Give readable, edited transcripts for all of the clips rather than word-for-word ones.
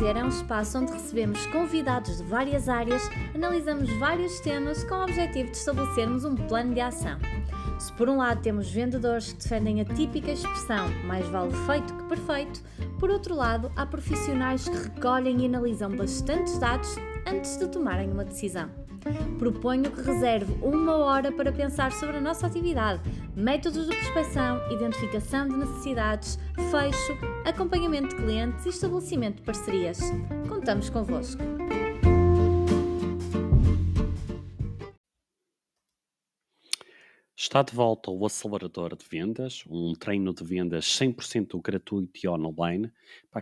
Vender é um espaço onde recebemos convidados de várias áreas, analisamos vários temas com o objetivo de estabelecermos um plano de ação. Se por um lado temos vendedores que defendem a típica expressão mais vale feito que perfeito, por outro lado há profissionais que recolhem e analisam bastantes dados antes de tomarem uma decisão. Proponho que reserve 1 hora para pensar sobre a nossa atividade, métodos de prospecção, identificação de necessidades, fecho, acompanhamento de clientes e estabelecimento de parcerias. Contamos convosco! Está de volta o Acelerador de Vendas, um treino de vendas 100% gratuito e online,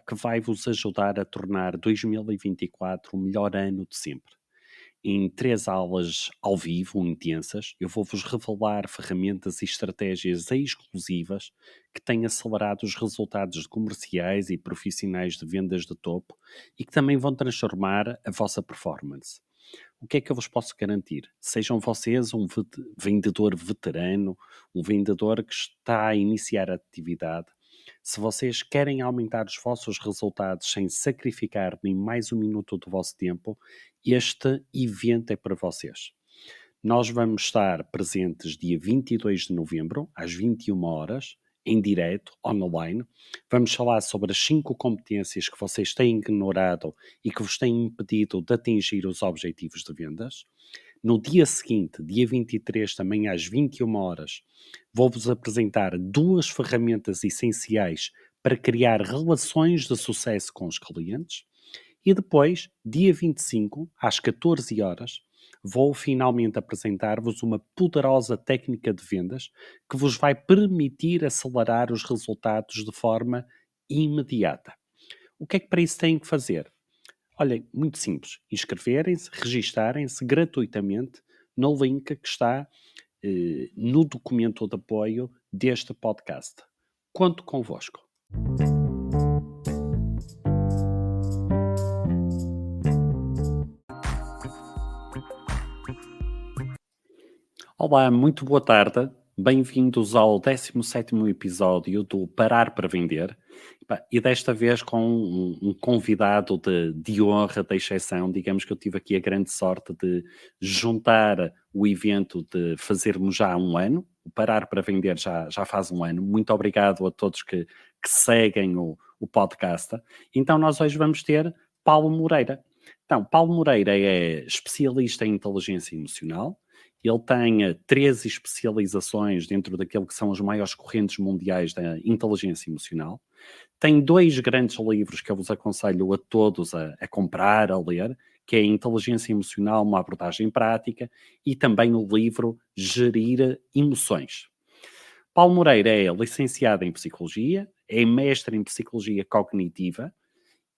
que vai vos ajudar a tornar 2024 o melhor ano de sempre. Em 3 aulas ao vivo, intensas, eu vou-vos revelar ferramentas e estratégias exclusivas que têm acelerado os resultados comerciais e profissionais de vendas de topo e que também vão transformar a vossa performance. O que é que eu vos posso garantir? Sejam vocês um vendedor veterano, um vendedor que está a iniciar a atividade, se vocês querem aumentar os vossos resultados sem sacrificar nem mais um minuto do vosso tempo, este evento é para vocês. Nós vamos estar presentes dia 22 de novembro, às 21 horas, em direto, online. Vamos falar sobre as 5 competências que vocês têm ignorado e que vos têm impedido de atingir os objetivos de vendas. No dia seguinte, dia 23, também às 21 horas, vou-vos apresentar 2 ferramentas essenciais para criar relações de sucesso com os clientes. E depois, dia 25, às 14 horas, vou finalmente apresentar-vos uma poderosa técnica de vendas que vos vai permitir acelerar os resultados de forma imediata. O que é que para isso têm que fazer? Olhem, muito simples, inscreverem-se, registarem-se gratuitamente no link que está no documento de apoio deste podcast. Conto convosco. Olá, muito boa tarde. Bem-vindos ao 17º episódio do Parar para Vender. E desta vez com um convidado de honra, de exceção. Digamos que eu tive aqui a grande sorte de juntar o evento de fazermos já há um ano. O Parar para Vender já faz um ano. Muito obrigado a todos que seguem o podcast. Então nós hoje vamos ter Paulo Moreira. Então, Paulo Moreira é especialista em inteligência emocional. Ele tem 13 especializações dentro daquilo que são as maiores correntes mundiais da inteligência emocional. Tem 2 grandes livros que eu vos aconselho a todos a comprar, a ler, que é Inteligência Emocional, uma abordagem prática, e também o livro Gerir Emoções. Paulo Moreira é licenciado em Psicologia, é mestre em Psicologia Cognitiva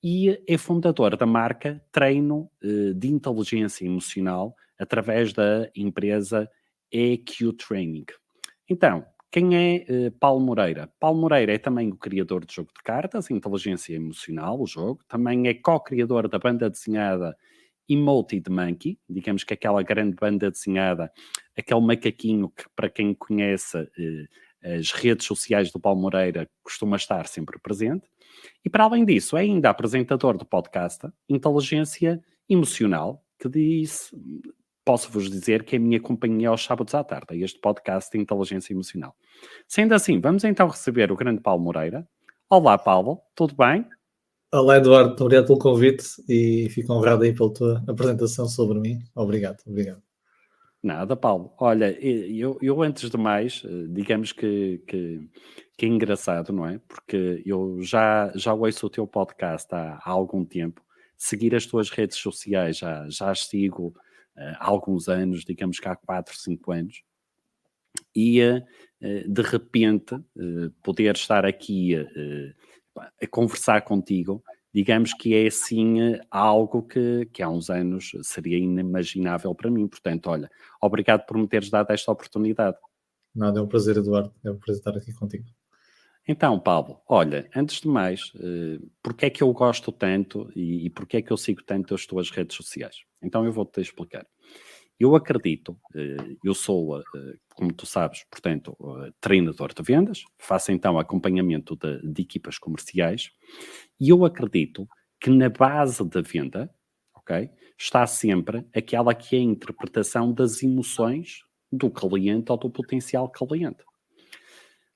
e é fundador da marca Treino de Inteligência Emocional através da empresa EQ Training. Então, quem é Paulo Moreira? Paulo Moreira é também o criador do jogo de cartas, Inteligência Emocional, o jogo. Também é co-criador da banda desenhada Emoji the Monkey, digamos que aquela grande banda desenhada, aquele macaquinho que, para quem conhece as redes sociais do Paulo Moreira, costuma estar sempre presente. E para além disso, é ainda apresentador do podcast Inteligência Emocional, que posso-vos dizer que é a minha companhia aos sábados à tarde, este podcast de Inteligência Emocional. Sendo assim, vamos então receber o grande Paulo Moreira. Olá, Paulo, tudo bem? Olá, Eduardo, obrigado pelo convite e fico honrado aí pela tua apresentação sobre mim. Obrigado. Nada, Paulo. Olha, eu antes de mais, digamos que é engraçado, não é? Porque eu já ouço o teu podcast há algum tempo. Seguir as tuas redes sociais já as sigo há alguns anos, digamos que há 4, 5 anos. E de repente poder estar aqui a conversar contigo, digamos que é assim algo que há uns anos seria inimaginável para mim. Portanto, olha, obrigado por me teres dado esta oportunidade. Nada, é um prazer, Eduardo. É um prazer estar aqui contigo. Então, Paulo, olha, antes de mais, porque é que eu gosto tanto e porque é que eu sigo tanto as tuas redes sociais? Então eu vou-te explicar. Eu acredito, eu sou, como tu sabes, portanto, treinador de vendas, faço então acompanhamento de equipas comerciais e eu acredito que na base da venda, ok, está sempre aquela que é a interpretação das emoções do cliente ou do potencial cliente.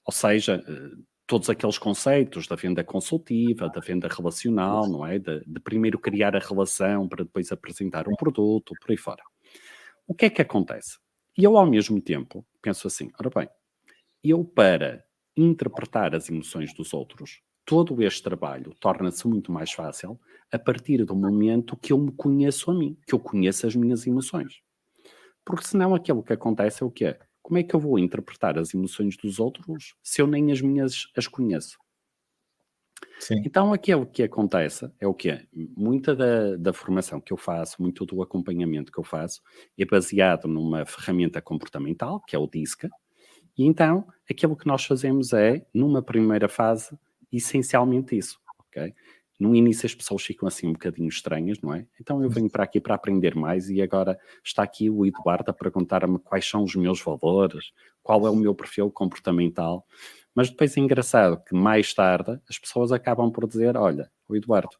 Ou seja, todos aqueles conceitos da venda consultiva, da venda relacional, não é? De primeiro criar a relação para depois apresentar um produto, por aí fora. O que é que acontece? E eu, ao mesmo tempo, penso assim, ora bem, eu para interpretar as emoções dos outros, todo este trabalho torna-se muito mais fácil a partir do momento que eu me conheço a mim, que eu conheço as minhas emoções. Porque senão aquilo que acontece é o quê? Como é que eu vou interpretar as emoções dos outros se eu nem as minhas as conheço? Sim. Então aquilo que acontece é o quê? Muita da formação que eu faço, muito do acompanhamento que eu faço, é baseado numa ferramenta comportamental, que é o DISC, e então aquilo que nós fazemos é, numa primeira fase, essencialmente isso, ok? No início as pessoas ficam assim um bocadinho estranhas, não é? Então eu venho para aqui para aprender mais e agora está aqui o Eduardo a perguntar-me quais são os meus valores, qual é o meu perfil comportamental. Mas depois é engraçado que mais tarde as pessoas acabam por dizer, olha, o Eduardo,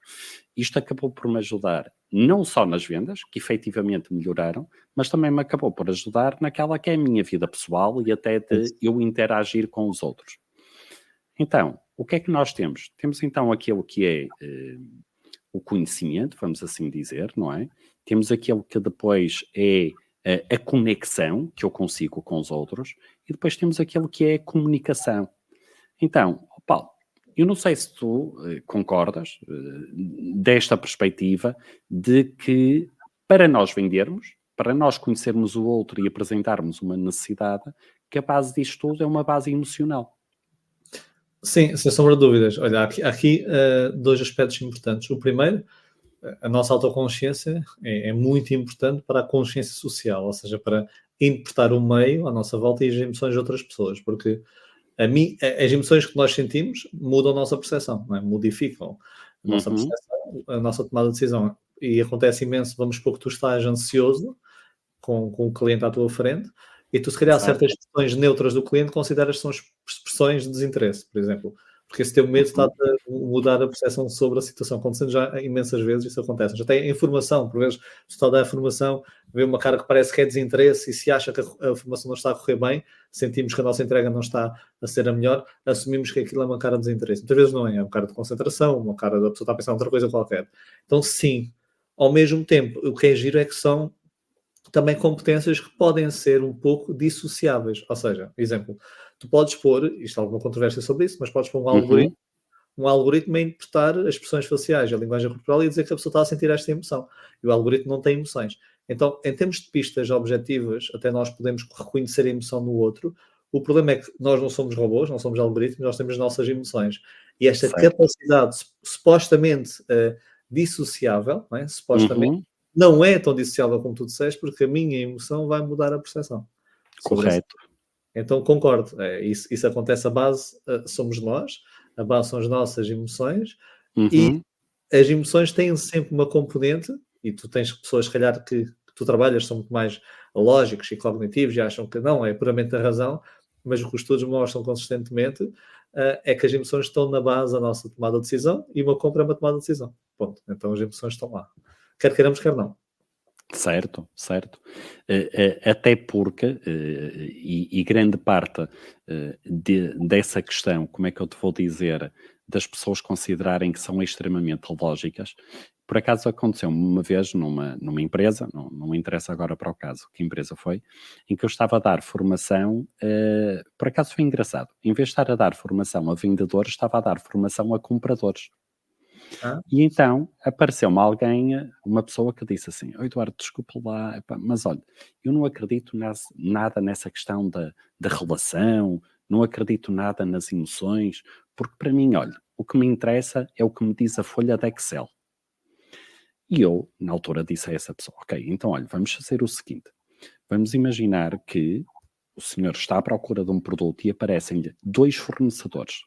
isto acabou por me ajudar não só nas vendas, que efetivamente melhoraram, mas também me acabou por ajudar naquela que é a minha vida pessoal e até de eu interagir com os outros. Então, o que é que nós temos? Temos então aquilo que é o conhecimento, vamos assim dizer, não é? Temos aquilo que depois é a conexão que eu consigo com os outros e depois temos aquilo que é a comunicação. Então, Paulo, eu não sei se tu concordas desta perspectiva de que para nós vendermos, para nós conhecermos o outro e apresentarmos uma necessidade, que a base disto tudo é uma base emocional. Sim, sem sombra de dúvidas. Olha, há aqui dois aspectos importantes. O primeiro, a nossa autoconsciência é muito importante para a consciência social, ou seja, para interpretar o meio à nossa volta e as emoções de outras pessoas, porque as emoções que nós sentimos mudam a nossa percepção, não é? Modificam a nossa percepção, a nossa tomada de decisão. E acontece imenso, vamos supor que tu estás ansioso com o cliente à tua frente, e tu, se calhar, certas expressões neutras do cliente consideras que são expressões de desinteresse, por exemplo. Porque esse teu medo está a mudar a percepção sobre a situação. Acontecendo já imensas vezes, isso acontece. Já tem informação, por vezes, o está a dar a formação, vê uma cara que parece que é desinteresse e se acha que a formação não está a correr bem, sentimos que a nossa entrega não está a ser a melhor, assumimos que aquilo é uma cara de desinteresse. Muitas vezes não é, é uma cara de concentração, uma cara da pessoa está a pensar em outra coisa qualquer. Então, sim, ao mesmo tempo, o que é giro é que são também competências que podem ser um pouco dissociáveis. Ou seja, exemplo, tu podes pôr, isto há alguma controvérsia sobre isso, mas podes pôr um algoritmo a interpretar as expressões faciais, a linguagem corporal e dizer que a pessoa está a sentir esta emoção. E o algoritmo não tem emoções. Então, em termos de pistas objetivas, até nós podemos reconhecer a emoção no outro. O problema é que nós não somos robôs, não somos algoritmos, nós temos as nossas emoções. E esta capacidade supostamente dissociável, não é? Supostamente, não é tão dissociável como tu disseste, porque a minha emoção vai mudar a percepção. Correto. Então, concordo. Isso acontece, a base somos nós, a base são as nossas emoções, e as emoções têm sempre uma componente, e tu tens pessoas, se calhar, que tu trabalhas, são muito mais lógicos e cognitivos, e acham que não, é puramente a razão, mas o que os estudos mostram consistentemente é que as emoções estão na base da nossa tomada de decisão, e uma compra é uma tomada de decisão. Ponto. Então, as emoções estão lá. Quer queiramos, quer não. Certo, certo. Até porque, e grande parte dessa questão, como é que eu te vou dizer, das pessoas considerarem que são extremamente lógicas, por acaso aconteceu uma vez numa empresa, não me interessa agora para o caso que empresa foi, em que eu estava a dar formação, por acaso foi engraçado, em vez de estar a dar formação a vendedores, estava a dar formação a compradores. E então apareceu-me alguém, uma pessoa que disse assim: Eduardo, desculpa lá, mas olha, eu não acredito nada nessa questão da relação, não acredito nada nas emoções, porque para mim, olha, o que me interessa é o que me diz a folha de Excel. E eu, na altura, disse a essa pessoa: ok, então olha, vamos fazer o seguinte, vamos imaginar que o senhor está à procura de um produto e aparecem-lhe 2 fornecedores,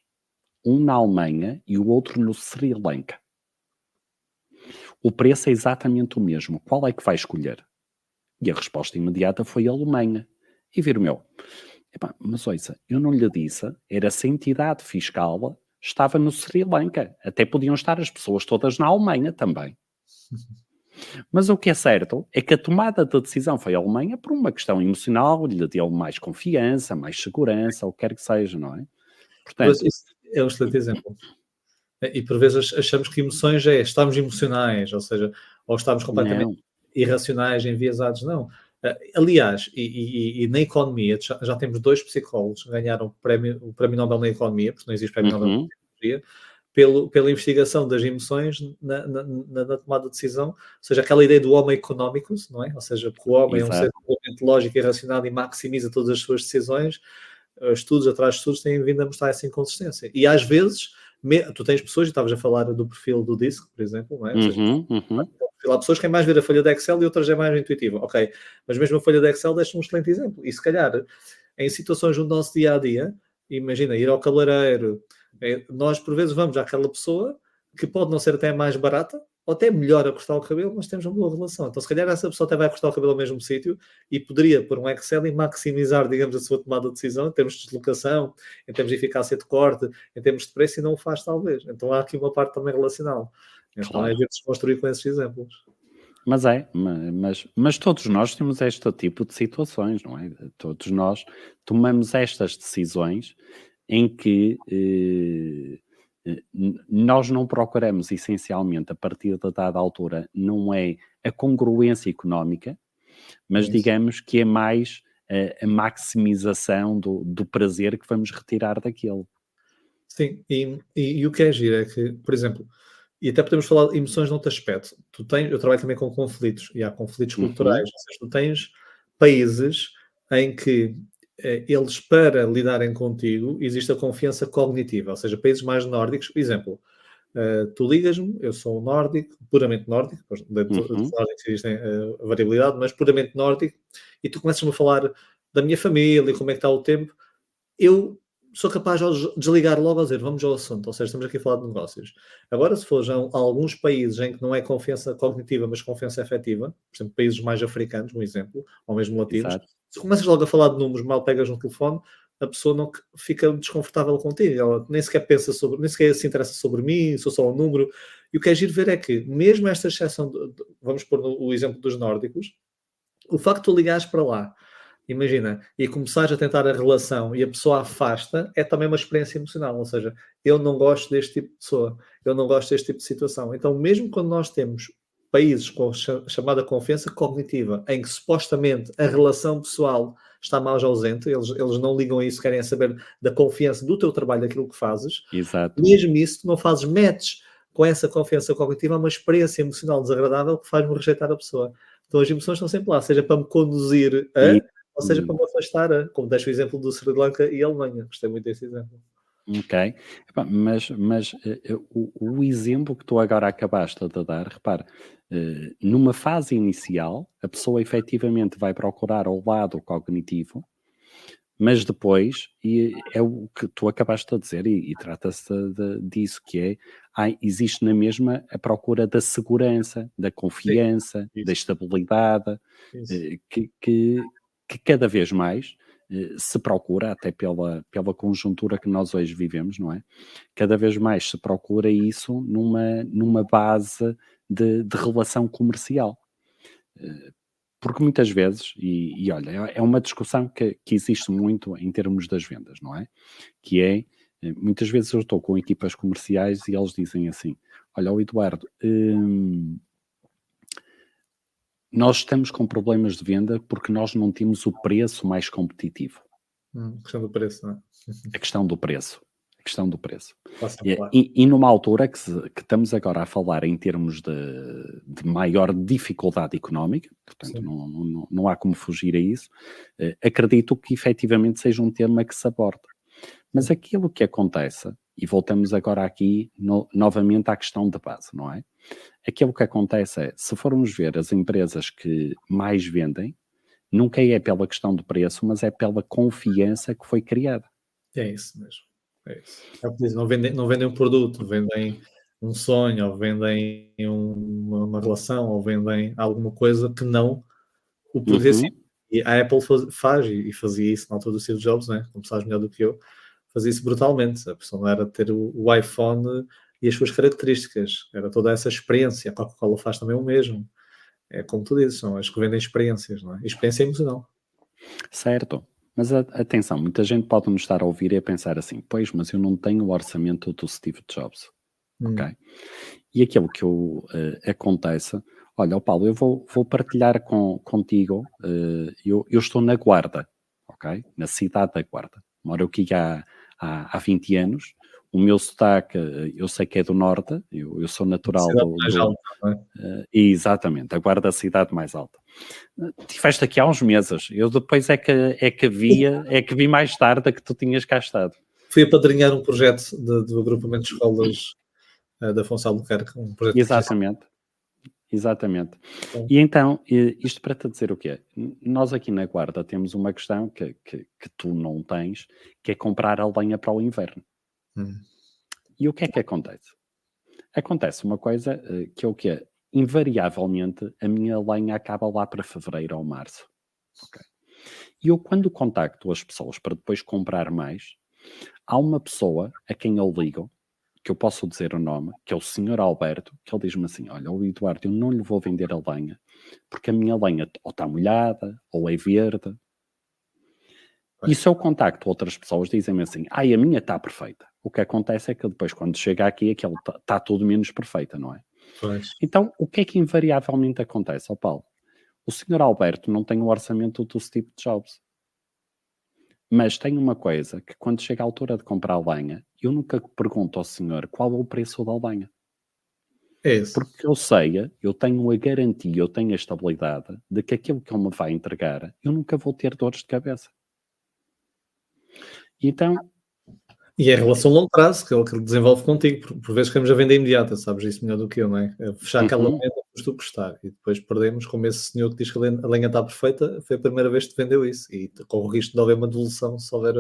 um na Alemanha e o outro no Sri Lanka. O preço é exatamente o mesmo. Qual é que vai escolher? E a resposta imediata foi a Alemanha. E viro meu, mas ouça, eu não lhe disse, era se a entidade fiscal estava no Sri Lanka. Até podiam estar as pessoas todas na Alemanha também. Mas o que é certo é que a tomada de decisão foi a Alemanha por uma questão emocional, lhe deu mais confiança, mais segurança, o que quer que seja, não é? Mas Portanto, isso é um excelente exemplo. E por vezes achamos que emoções estamos emocionais, ou seja, ou estamos completamente não. irracionais, enviesados. Não. Aliás, e na economia, já temos 2 psicólogos que ganharam o prémio Nobel na economia, porque não existe prémio Nobel na psicologia, pela investigação das emoções na tomada de decisão, ou seja, aquela ideia do homo economicus, não é? Ou seja, que o homem é um ser completamente lógico e racional e maximiza todas as suas decisões. Estudos atrás de estudos têm vindo a mostrar essa inconsistência. E às vezes, tu tens pessoas, e estavas a falar do perfil do DISC, por exemplo, não é? Ou seja, há pessoas que querem mais ver a folha de Excel e outras é mais intuitiva. Ok, mas mesmo a folha de Excel deixa um excelente exemplo. E se calhar, em situações do nosso dia-a-dia, imagina, ir ao cabeleireiro, nós por vezes vamos àquela pessoa que pode não ser até mais barata, ou até melhor a cortar o cabelo, mas temos uma boa relação. Então, se calhar, essa pessoa até vai cortar o cabelo ao mesmo sítio e poderia pôr um Excel e maximizar, digamos, a sua tomada de decisão em termos de deslocação, em termos de eficácia de corte, em termos de preço, e não o faz, talvez. Então, há aqui uma parte também relacional. Então, Claro. é ver desconstruir com esses exemplos. Mas todos nós temos este tipo de situações, não é? Todos nós tomamos estas decisões em que nós não procuramos essencialmente, a partir de dada altura, não é a congruência económica, mas digamos que é mais a maximização do prazer que vamos retirar daquilo. Sim, e o que é giro é que, por exemplo, e até podemos falar de emoções noutro aspecto. Eu trabalho também com conflitos, e há conflitos culturais, ou seja, tu tens países em que eles, para lidarem contigo, existe a confiança cognitiva, ou seja, países mais nórdicos, por exemplo, tu ligas-me, eu sou um nórdico, puramente nórdico, dentro dos nórdicos existem a variabilidade, mas puramente nórdico, e tu começas-me a falar da minha família, como é que está o tempo, eu sou capaz de desligar logo a dizer, vamos ao assunto, ou seja, estamos aqui a falar de negócios. Agora, se for já alguns países em que não é confiança cognitiva, mas confiança efetiva, por exemplo, países mais africanos, um exemplo, ou mesmo latinos, se começas logo a falar de números, mal pegas no telefone, a pessoa não fica desconfortável contigo, ela nem sequer nem sequer se interessa sobre mim, sou só um número, e o que é giro ver é que, mesmo esta exceção, vamos pôr o exemplo dos nórdicos, o facto de tu ligares para lá, imagina, e começares a tentar a relação e a pessoa afasta, é também uma experiência emocional, ou seja, eu não gosto deste tipo de pessoa, eu não gosto deste tipo de situação. Então, mesmo quando nós temos países com chamada confiança cognitiva, em que supostamente a relação pessoal está mais ausente, eles não ligam a isso, querem saber da confiança do teu trabalho, daquilo que fazes. Exato. Mesmo isso, tu não fazes match com essa confiança cognitiva, é uma experiência emocional desagradável que faz-me rejeitar a pessoa. Então as emoções estão sempre lá, seja para me conduzir ou seja para me afastar, como deixo o exemplo do Sri Lanka e Alemanha. Gostei muito desse exemplo. Ok, mas o exemplo que tu agora acabaste de dar, repara, numa fase inicial, a pessoa efetivamente vai procurar ao lado cognitivo, mas depois, e é o que tu acabaste de dizer, e trata-se disso, que existe na mesma a procura da segurança, da confiança, da estabilidade, que cada vez mais se procura, até pela conjuntura que nós hoje vivemos, não é? Cada vez mais se procura isso numa base de relação comercial. Porque muitas vezes, e olha, é uma discussão que existe muito em termos das vendas, não é? Que é, muitas vezes eu estou com equipas comerciais e eles dizem assim, olha, Eduardo, nós estamos com problemas de venda porque nós não temos o preço mais competitivo. A questão do preço, não é? A questão do preço. A questão do preço. Claro. E numa altura que estamos agora a falar em termos de maior dificuldade económica, portanto não há como fugir a isso, acredito que efetivamente seja um tema que se aborde. Mas aquilo que acontece, e voltamos agora aqui novamente à questão de base, não é? Aquilo que acontece é, se formos ver as empresas que mais vendem, nunca é pela questão do preço, mas é pela confiança que foi criada. É isso mesmo. É isso. É o que diz, não vendem um produto, vendem um sonho, ou vendem uma relação, ou vendem alguma coisa que não o poderia ser. E a Apple faz, e fazia isso na altura do Steve Jobs, né? Como sabes melhor do que eu, fazia isso brutalmente. A pessoa não era ter o iPhone e as suas características, era toda essa experiência. A Coca-Cola faz também o mesmo. É como tu dizes, são as que vendem experiências, não é? Experiência emocional. Certo. Mas atenção, muita gente pode nos estar a ouvir e a pensar assim, pois, mas eu não tenho o orçamento do Steve Jobs. Ok? E aquilo que acontece, olha, ó Paulo, eu vou partilhar contigo, eu estou na Guarda, ok? Na cidade da Guarda. Moro aqui há 20 anos. O meu sotaque, eu sei que é do norte, eu sou natural Mais alta, não é? Exatamente, a Guarda é a cidade mais alta. Estiveste aqui há uns meses, eu depois é que vi mais tarde que tu tinhas cá estado. Fui apadrinhar um projeto do agrupamento de escolas da Afonso Albuquerque, um projeto Exatamente. E então, isto para te dizer o quê? Nós aqui na Guarda temos uma questão que tu não tens, que é comprar a lenha para o inverno. E o que é que acontece? Acontece uma coisa que é o quê? Invariavelmente, a minha lenha acaba lá para fevereiro ou março. Okay. E eu, quando contacto as pessoas para depois comprar mais, há uma pessoa a quem eu ligo, que eu posso dizer o nome, que é o Sr. Alberto, que ele diz-me assim, olha, o Eduardo, eu não lhe vou vender a lenha, porque a minha lenha ou está molhada, ou é verde. E se eu contacto outras pessoas, dizem-me assim, a minha está perfeita. O que acontece é que depois, quando chega aqui, aquilo está tudo menos perfeita, não é? Pois. Então, o que é que invariavelmente acontece, Paulo? O Sr. Alberto não tem o orçamento do Steve Jobs. Mas tem uma coisa, que quando chega a altura de comprar a lenha, eu nunca pergunto ao senhor qual é o preço da lenha. É isso. Porque eu sei, eu tenho a garantia, eu tenho a estabilidade de que aquilo que ele me vai entregar, eu nunca vou ter dores de cabeça. Então... E é a relação a longo prazo, que é o que ele desenvolve contigo. Por vezes queremos a venda imediata, sabes isso melhor do que eu, não é? Fechar aquela venda custa o que custar. E depois perdemos, como esse senhor que diz que a lenha está perfeita, foi a primeira vez que te vendeu isso. E corre o risco de haver uma devolução se houver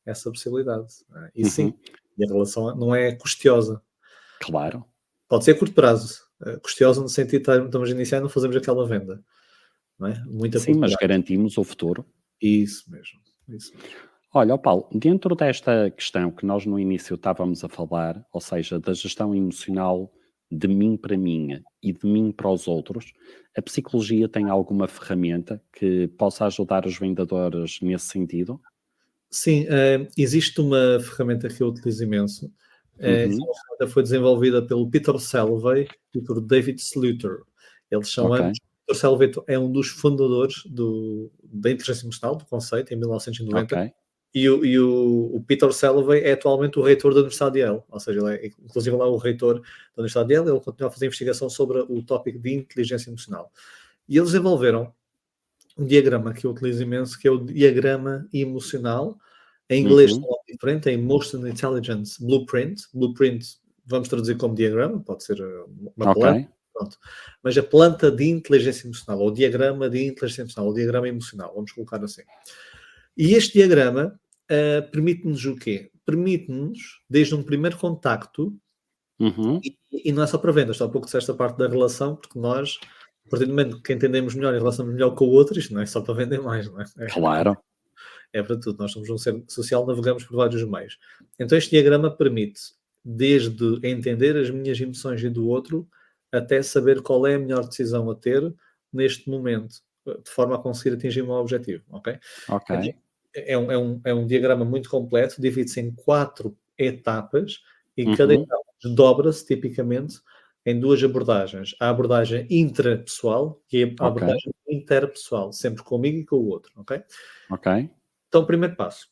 essa possibilidade. E sim, e a relação não é custosa. Claro. Pode ser a curto prazo. Custosa no sentido de estamos a iniciar e não fazemos aquela venda. Não é? Sim, mas garantimos o futuro. Isso mesmo. Olha, Paulo, dentro desta questão que nós no início estávamos a falar, ou seja, da gestão emocional de mim para mim e de mim para os outros, a psicologia tem alguma ferramenta que possa ajudar os vendedores nesse sentido? Sim, existe uma ferramenta que eu utilizo imenso. Essa ferramenta foi desenvolvida pelo Peter Salovey e por David Sluter. Eles são ambos. Peter Salovey é um dos fundadores da inteligência emocional, do conceito, em 1990. Okay. E o Peter Salovey é atualmente o reitor da Universidade de Yale, ou seja, ele é, inclusive lá o reitor da Universidade de Yale, ele continua a fazer investigação sobre o tópico de inteligência emocional. E eles desenvolveram um diagrama que eu utilizo imenso, que é o diagrama emocional, em inglês é diferente, é Emotional Intelligence Blueprint. Blueprint, vamos traduzir como diagrama, pode ser uma planta, pronto. Mas a planta de inteligência emocional, ou diagrama de inteligência emocional, ou diagrama emocional, vamos colocar assim. E este diagrama permite-nos o quê? Permite-nos, desde um primeiro contacto, e não é só para vendas, há pouco disseste a parte da relação, porque nós, a partir do momento que entendemos melhor e relacionamos melhor com o outro, isto não é só para vender mais, não é? Claro. É para tudo, nós somos um ser social, navegamos por vários meios. Então este diagrama permite, desde entender as minhas emoções e do outro, até saber qual é a melhor decisão a ter neste momento, de forma a conseguir atingir o meu objetivo, ok? Ok. É um diagrama muito completo, divide-se em 4 etapas e cada etapa desdobra-se tipicamente em 2 abordagens. A abordagem intrapessoal e a abordagem interpessoal, sempre comigo e com o outro, ok? Ok. Então, primeiro passo.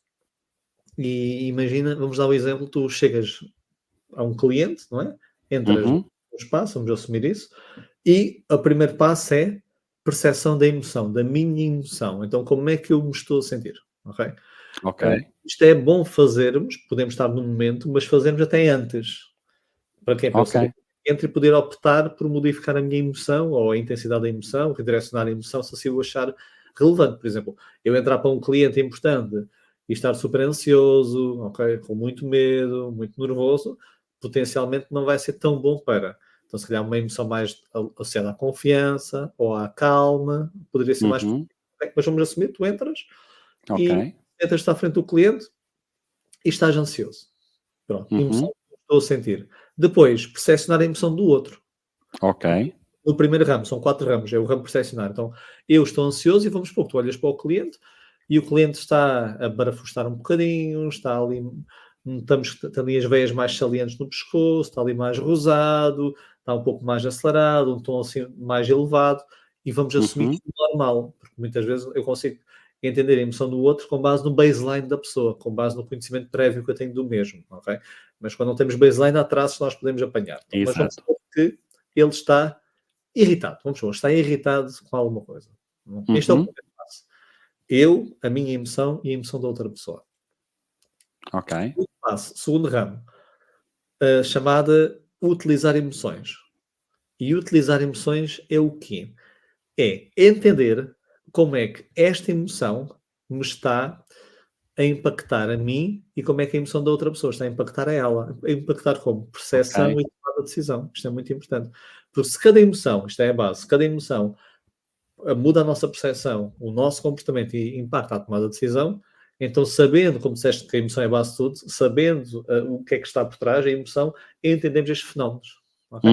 E imagina, vamos dar o exemplo, tu chegas a um cliente, não é? Entras no espaço, vamos assumir isso, e o primeiro passo é percepção da emoção, da minha emoção. Então, como é que eu me estou a sentir? Ok? Isto é bom fazermos, podemos estar no momento, mas fazermos até antes. Para quê? Para eu saber entre poder optar por modificar a minha emoção, ou a intensidade da emoção, redirecionar a emoção, se assim eu achar relevante. Por exemplo, eu entrar para um cliente importante e estar super ansioso, ok? Com muito medo, muito nervoso, potencialmente não vai ser tão bom para. Então, se calhar uma emoção mais associada à confiança ou à calma, poderia ser mais... Mas vamos assumir, tu entras e entras à frente do cliente e estás ansioso. Pronto, emoção que estou a sentir. Depois, percepcionar a emoção do outro. Ok. No primeiro ramo, são 4 ramos, é o ramo percepcionar. Então, eu estou ansioso e vamos supor que tu olhas para o cliente e o cliente está a barafustar um bocadinho, está ali, tem ali as veias mais salientes no pescoço, está ali mais rosado, está um pouco mais acelerado, um tom assim mais elevado, e vamos assumir isso normal, porque muitas vezes eu consigo entender a emoção do outro com base no baseline da pessoa, com base no conhecimento prévio que eu tenho do mesmo, ok? Mas quando não temos baseline, há traços que nós podemos apanhar. Então, mas vamos supor que ele está irritado, vamos supor, está irritado com alguma coisa. Este é o primeiro passo. Eu, a minha emoção e a emoção da outra pessoa. Ok. Segundo passo, segundo ramo, chamada utilizar emoções. E utilizar emoções é o quê? É entender como é que esta emoção me está a impactar a mim e como é que a emoção da outra pessoa está a impactar a ela. A impactar como? Percepção e tomada de decisão. Isto é muito importante. Porque se cada emoção, isto é a base, se cada emoção muda a nossa percepção, o nosso comportamento e impacta a tomada de decisão, então sabendo, como disseste que a emoção é a base de tudo, sabendo o que é que está por trás, a emoção, entendemos estes fenómenos. Okay?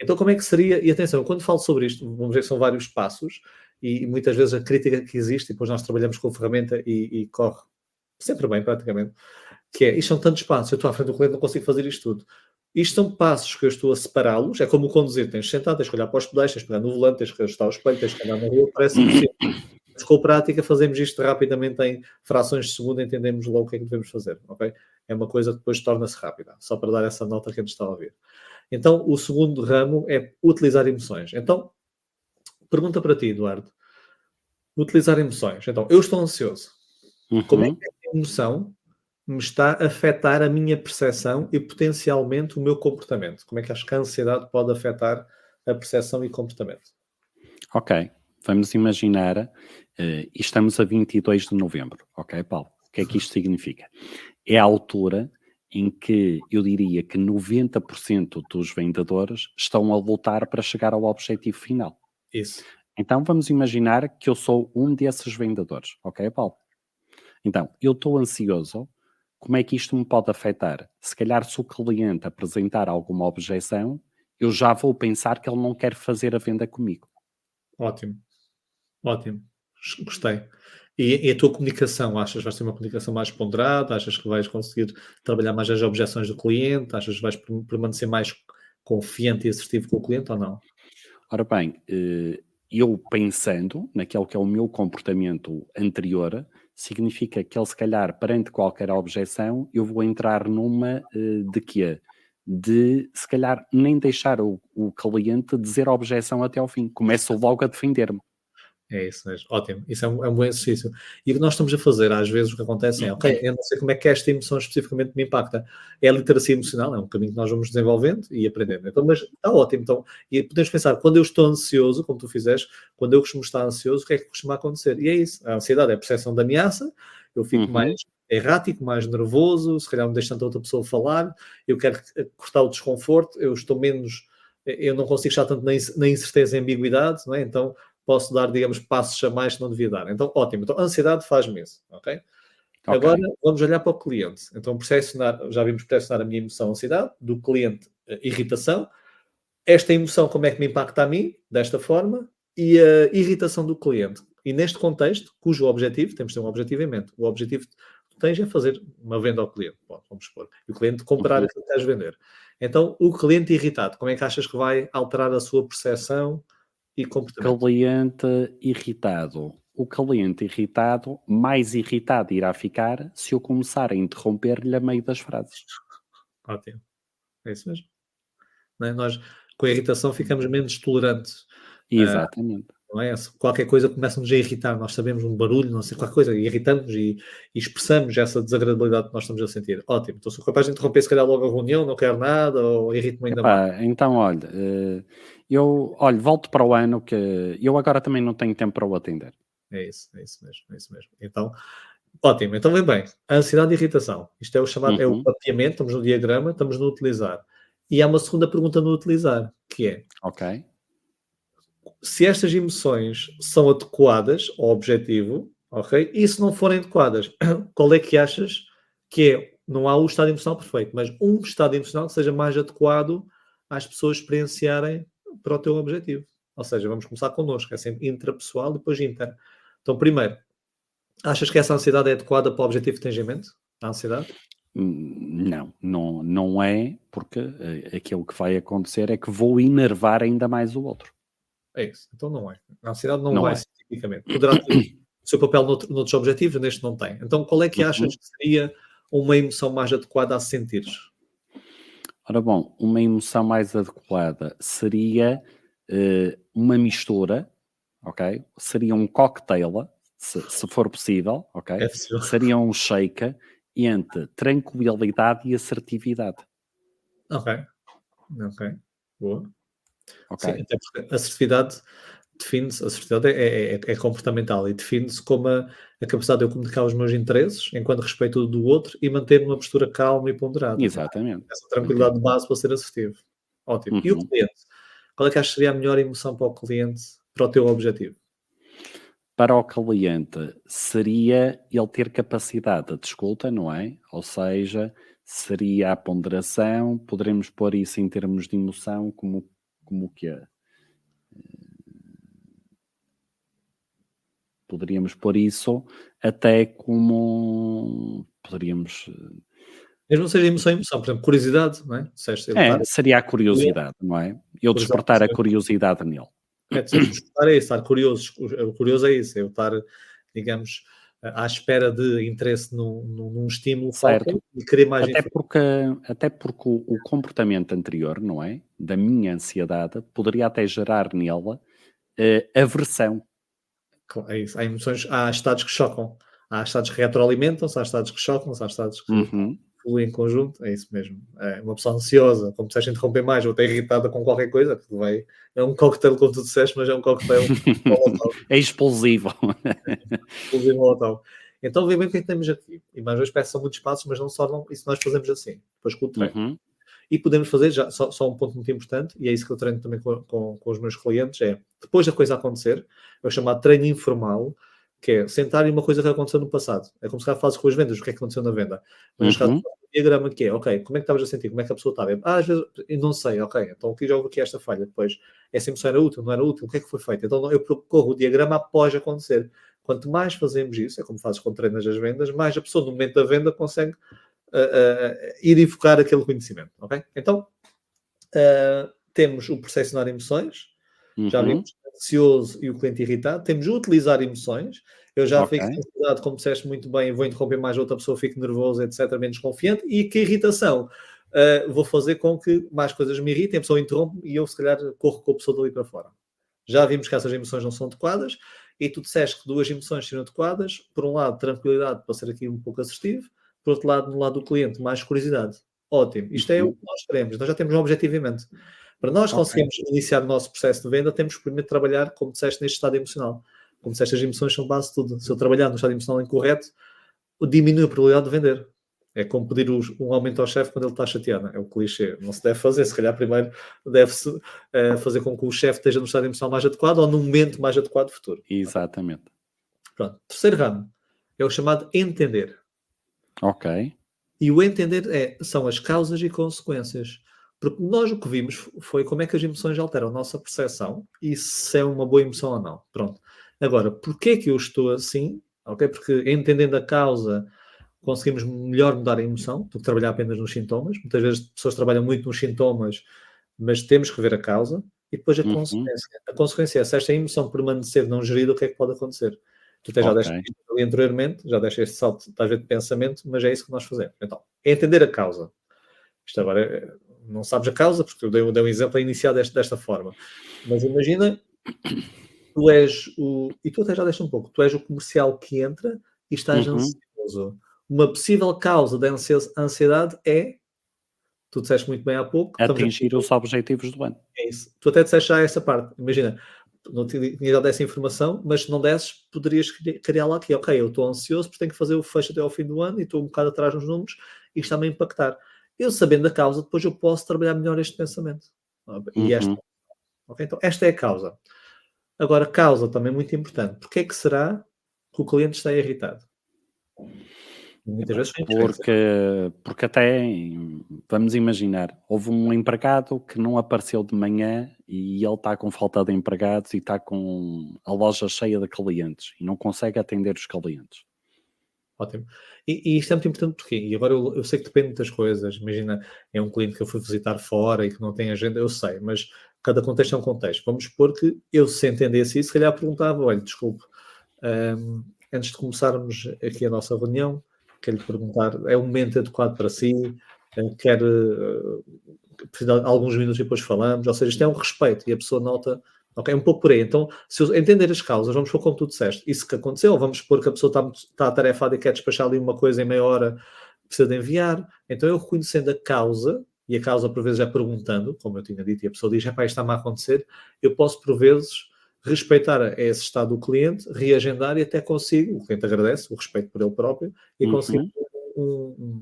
Então como é que seria, e atenção, quando falo sobre isto, vamos ver que são vários passos, e muitas vezes a crítica que existe, e depois nós trabalhamos com a ferramenta e corre sempre bem, praticamente, que é, isto são tantos passos, eu estou à frente do cliente, não consigo fazer isto tudo. Isto são passos que eu estou a separá-los, é como conduzir, tens de sentar, tens que olhar para os pedais, tens que pegar no volante, tens que ajustar o espelho, tens que andar na rua, parece impossível. Mas com a prática fazemos isto rapidamente em frações de segundo, entendemos logo o que é que devemos fazer, ok? É uma coisa que depois torna-se rápida, só para dar essa nota que a gente está a ouvir. Então, o segundo ramo é utilizar emoções. Então, pergunta para ti, Eduardo. Utilizar emoções. Então, eu estou ansioso. Como é que a emoção me está a afetar a minha percepção e potencialmente o meu comportamento? Como é que acho que a ansiedade pode afetar a percepção e comportamento? Ok, vamos imaginar, e estamos a 22 de novembro, ok, Paulo? O que é que isto significa? É a altura em que eu diria que 90% dos vendedores estão a lutar para chegar ao objetivo final. Isso. Então vamos imaginar que eu sou um desses vendedores, ok, Paulo? Então, eu estou ansioso. Como é que isto me pode afetar? Se calhar se o cliente apresentar alguma objeção, eu já vou pensar que ele não quer fazer a venda comigo. Ótimo. Ótimo. Gostei. E a tua comunicação, achas que vais ter uma comunicação mais ponderada? Achas que vais conseguir trabalhar mais as objeções do cliente? Achas que vais permanecer mais confiante e assertivo com o cliente ou não? Ora bem, eu pensando naquele que é o meu comportamento anterior, significa que ele, se calhar, perante qualquer objeção, eu vou entrar numa de quê? De, se calhar, nem deixar o cliente dizer a objeção até ao fim. Começo logo a defender-me. É isso mesmo, ótimo. Isso é um bom exercício. E o que nós estamos a fazer, às vezes, o que acontece é, ok, eu não sei como é que esta emoção especificamente me impacta. É a literacia emocional, é um caminho que nós vamos desenvolvendo e aprendendo. Então, mas está ótimo. Então, e podemos pensar, quando eu estou ansioso, como tu fizeste, quando eu costumo estar ansioso, o que é que costuma acontecer? E é isso. A ansiedade é a percepção de ameaça, eu fico mais errático, mais nervoso, se calhar não deixo tanta outra pessoa falar, eu quero cortar o desconforto, eu estou menos, eu não consigo estar tanto na incerteza e ambiguidade, não é? Então, posso dar, digamos, passos a mais que não devia dar. Então, ótimo. Então, a ansiedade faz-me isso, ok? Agora, vamos olhar para o cliente. Então, já vimos percepcionar a minha emoção, ansiedade, do cliente, irritação. Esta emoção, como é que me impacta a mim, desta forma, e a irritação do cliente. E neste contexto, cujo objetivo, temos de ter um objetivo em mente. O objetivo que tu tens é fazer uma venda ao cliente. Bom, vamos supor. E o cliente comprar aquilo que queres vender. Então, o cliente irritado, como é que achas que vai alterar a sua percepção e comportamento? Cliente irritado. O cliente irritado, mais irritado irá ficar se eu começar a interromper-lhe a meio das frases. Ótimo. É isso mesmo. Não é? Nós, com a irritação, ficamos menos tolerantes. Exatamente. Não é? Qualquer coisa começa-nos a irritar. Nós sabemos um barulho, não sei, qualquer coisa, irritamos e expressamos essa desagradabilidade que nós estamos a sentir. Ótimo. Então sou capaz de interromper se calhar logo a reunião, não quero nada, ou irrito-me ainda mais. Então, olha, volto para o ano que eu agora também não tenho tempo para o atender. É isso mesmo. Então, ótimo. Então, vem bem. A ansiedade e irritação. Isto é o chamado, é o mapeamento, estamos no diagrama, estamos no utilizar. E há uma segunda pergunta no utilizar, que é... Ok. Se estas emoções são adequadas ao objetivo, ok? E se não forem adequadas, qual é que achas que é, não há o estado emocional perfeito, mas um estado emocional que seja mais adequado às pessoas experienciarem para o teu objetivo. Ou seja, vamos começar connosco, é sempre intrapessoal e depois inter. Então, primeiro, achas que essa ansiedade é adequada para o objetivo de atingimento? A ansiedade? Não é, porque aquilo que vai acontecer é que vou enervar ainda mais o outro. É isso. Então não é. A ansiedade não Não vai é. cientificamente. Poderá ter o seu papel noutros objetivos, neste não tem. Então qual é que achas que seria uma emoção mais adequada a sentires? Ora bom, uma emoção mais adequada seria uma mistura, ok? Seria um cocktail, se for possível, ok? É possível. Seria um shake entre tranquilidade e assertividade, Ok. Boa. ok? Sim, até porque a assertividade define-se, a assertividade é comportamental e define-se como a capacidade de eu comunicar os meus interesses enquanto respeito o do outro e manter uma postura calma e ponderada. Exatamente. Essa tranquilidade de base para ser assertivo. Ótimo. E o Uhum. cliente? Qual é que achas que seria a melhor emoção para o cliente, para o teu objetivo? Para o cliente seria ele ter capacidade de escuta, não é? Ou seja, seria a ponderação, poderemos pôr isso em termos de emoção, como o quê? Poderíamos pôr isso até como poderíamos. Mesmo que seja emoção, por exemplo, curiosidade, não é? Disseste, ele estar Seria a curiosidade, não é? Eu despertar a curiosidade nele. despertar é isso, estar curioso. O curioso é isso, é eu estar, digamos, à espera de interesse num estímulo Certo. qualquer e querer mais Até porque o comportamento anterior, não é? Da minha ansiedade, poderia até gerar nele aversão. É isso. Há emoções, há estados que chocam, há estados que retroalimentam-se, há estados que chocam-se, há estados que Uhum. fluem em conjunto, é isso mesmo. É uma pessoa ansiosa, como disseste, interromper mais ou até irritada com qualquer coisa, porque é um coquetel, como tu disseste, mas é um coquetel molotov, É explosivo. explosivo molotov. Então, obviamente, o que é que temos aqui? E mais vezes peças são muitos passos, mas não só não, isso nós fazemos assim, depois com o treino. Uhum. E podemos fazer, já, só um ponto muito importante, e é isso que eu treino também com os meus clientes, é, depois da coisa acontecer, é o chamado treino informal, que é sentar em uma coisa que aconteceu no passado. É como se cá fazes com as vendas, o que é que aconteceu na venda. Mas neste caso, Uhum. o diagrama que é, ok, como é que estavas a sentir? Como é que a pessoa estava? Às vezes, eu não sei, ok, então aqui já houve aqui esta falha. Depois, essa emoção era útil, não era útil? O que é que foi feito? Então eu percorro o diagrama após acontecer. Quanto mais fazemos isso, é como fazes com treinos das vendas, mais a pessoa no momento da venda consegue ir evocar aquele conhecimento, ok? Então, temos o percepcionar emoções, já Uhum. vimos o ansioso e o cliente irritado, temos o utilizar emoções, eu já Ok. fico com ansiedade, como disseste muito bem, vou interromper mais outra pessoa, fico nervoso, etc., menos confiante, e que a irritação vou fazer com que mais coisas me irritem, a pessoa interrompe e eu se calhar corro com a pessoa dali para fora. Já vimos que essas emoções não são adequadas, e tu disseste que duas emoções seriam adequadas, por um lado, tranquilidade, para ser aqui um pouco assertivo, por outro lado, no lado do cliente, mais curiosidade. Ótimo. Isto é o que nós queremos. Nós já temos um objetivo em mente. Para nós conseguirmos iniciar o nosso processo de venda, temos que primeiro trabalhar, como disseste, neste estado emocional. Como disseste, as emoções são base de tudo. Se eu trabalhar no estado emocional incorreto, diminui a probabilidade de vender. É como pedir um aumento ao chefe quando ele está chateado. É o clichê. Não se deve fazer. Se calhar primeiro deve-se fazer com que o chefe esteja no estado emocional mais adequado ou no momento mais adequado do futuro. Exatamente. Pronto. Terceiro ramo é o chamado entender. Ok. E o entender são as causas e consequências. Porque nós o que vimos foi como é que as emoções alteram a nossa percepção e se é uma boa emoção ou não. Pronto. Agora, porquê é que eu estou assim? Ok? Porque entendendo a causa, conseguimos melhor mudar a emoção do que trabalhar apenas nos sintomas. Muitas vezes as pessoas trabalham muito nos sintomas, mas temos que ver a causa e depois a consequência. A consequência é se esta emoção permanecer não gerida, o que é que pode acontecer? Tu já deste isto ali anteriormente, já deste este salto, estás a ver, de pensamento, mas é isso que nós fazemos. Então, é entender a causa. Isto agora, não sabes a causa, porque eu dei um exemplo a iniciar desta forma. Mas imagina, tu és e tu até já deste um pouco, tu és o comercial que entra e estás ansioso. Uma possível causa da ansiedade é, tu disseste muito bem há pouco, atingir os objetivos do ano. É isso. Tu até disseste já essa parte. Imagina, não tinha dado essa informação, mas se não desses, poderias criá-la aqui. Ok, eu estou ansioso porque tenho que fazer o fecho até ao fim do ano e estou um bocado atrás nos números e isto está-me a impactar. Eu sabendo a causa, depois eu posso trabalhar melhor este pensamento. E esta. Okay? Então, esta é a causa. Agora, causa também é muito importante. Porquê é que será que o cliente está irritado? Muitas vezes foi inteligência. Porque até, vamos imaginar, houve um empregado que não apareceu de manhã e ele está com falta de empregados e está com a loja cheia de clientes e não consegue atender os clientes. Ótimo. E isto é muito importante porque, e agora eu sei que depende de muitas coisas. Imagina, é um cliente que eu fui visitar fora e que não tem agenda, eu sei, mas cada contexto é um contexto. Vamos supor que eu, se entendesse isso, se calhar perguntava: olha, desculpe, antes de começarmos aqui a nossa reunião, quero lhe perguntar, é um momento adequado para si? Quer precisa de alguns minutos e depois falamos? Ou seja, isto é um respeito e a pessoa nota. Ok, um pouco por aí. Então, se eu entender as causas, vamos supor como tu disseste, isso que aconteceu, vamos supor que a pessoa está atarefada e quer despachar ali uma coisa em meia hora, precisa de enviar. Então, eu reconhecendo a causa, e a causa por vezes é perguntando, como eu tinha dito, e a pessoa diz: isto está-me a acontecer, eu posso por vezes respeitar esse estado do cliente, reagendar e até consigo, o cliente agradece, o respeito por ele próprio, e consigo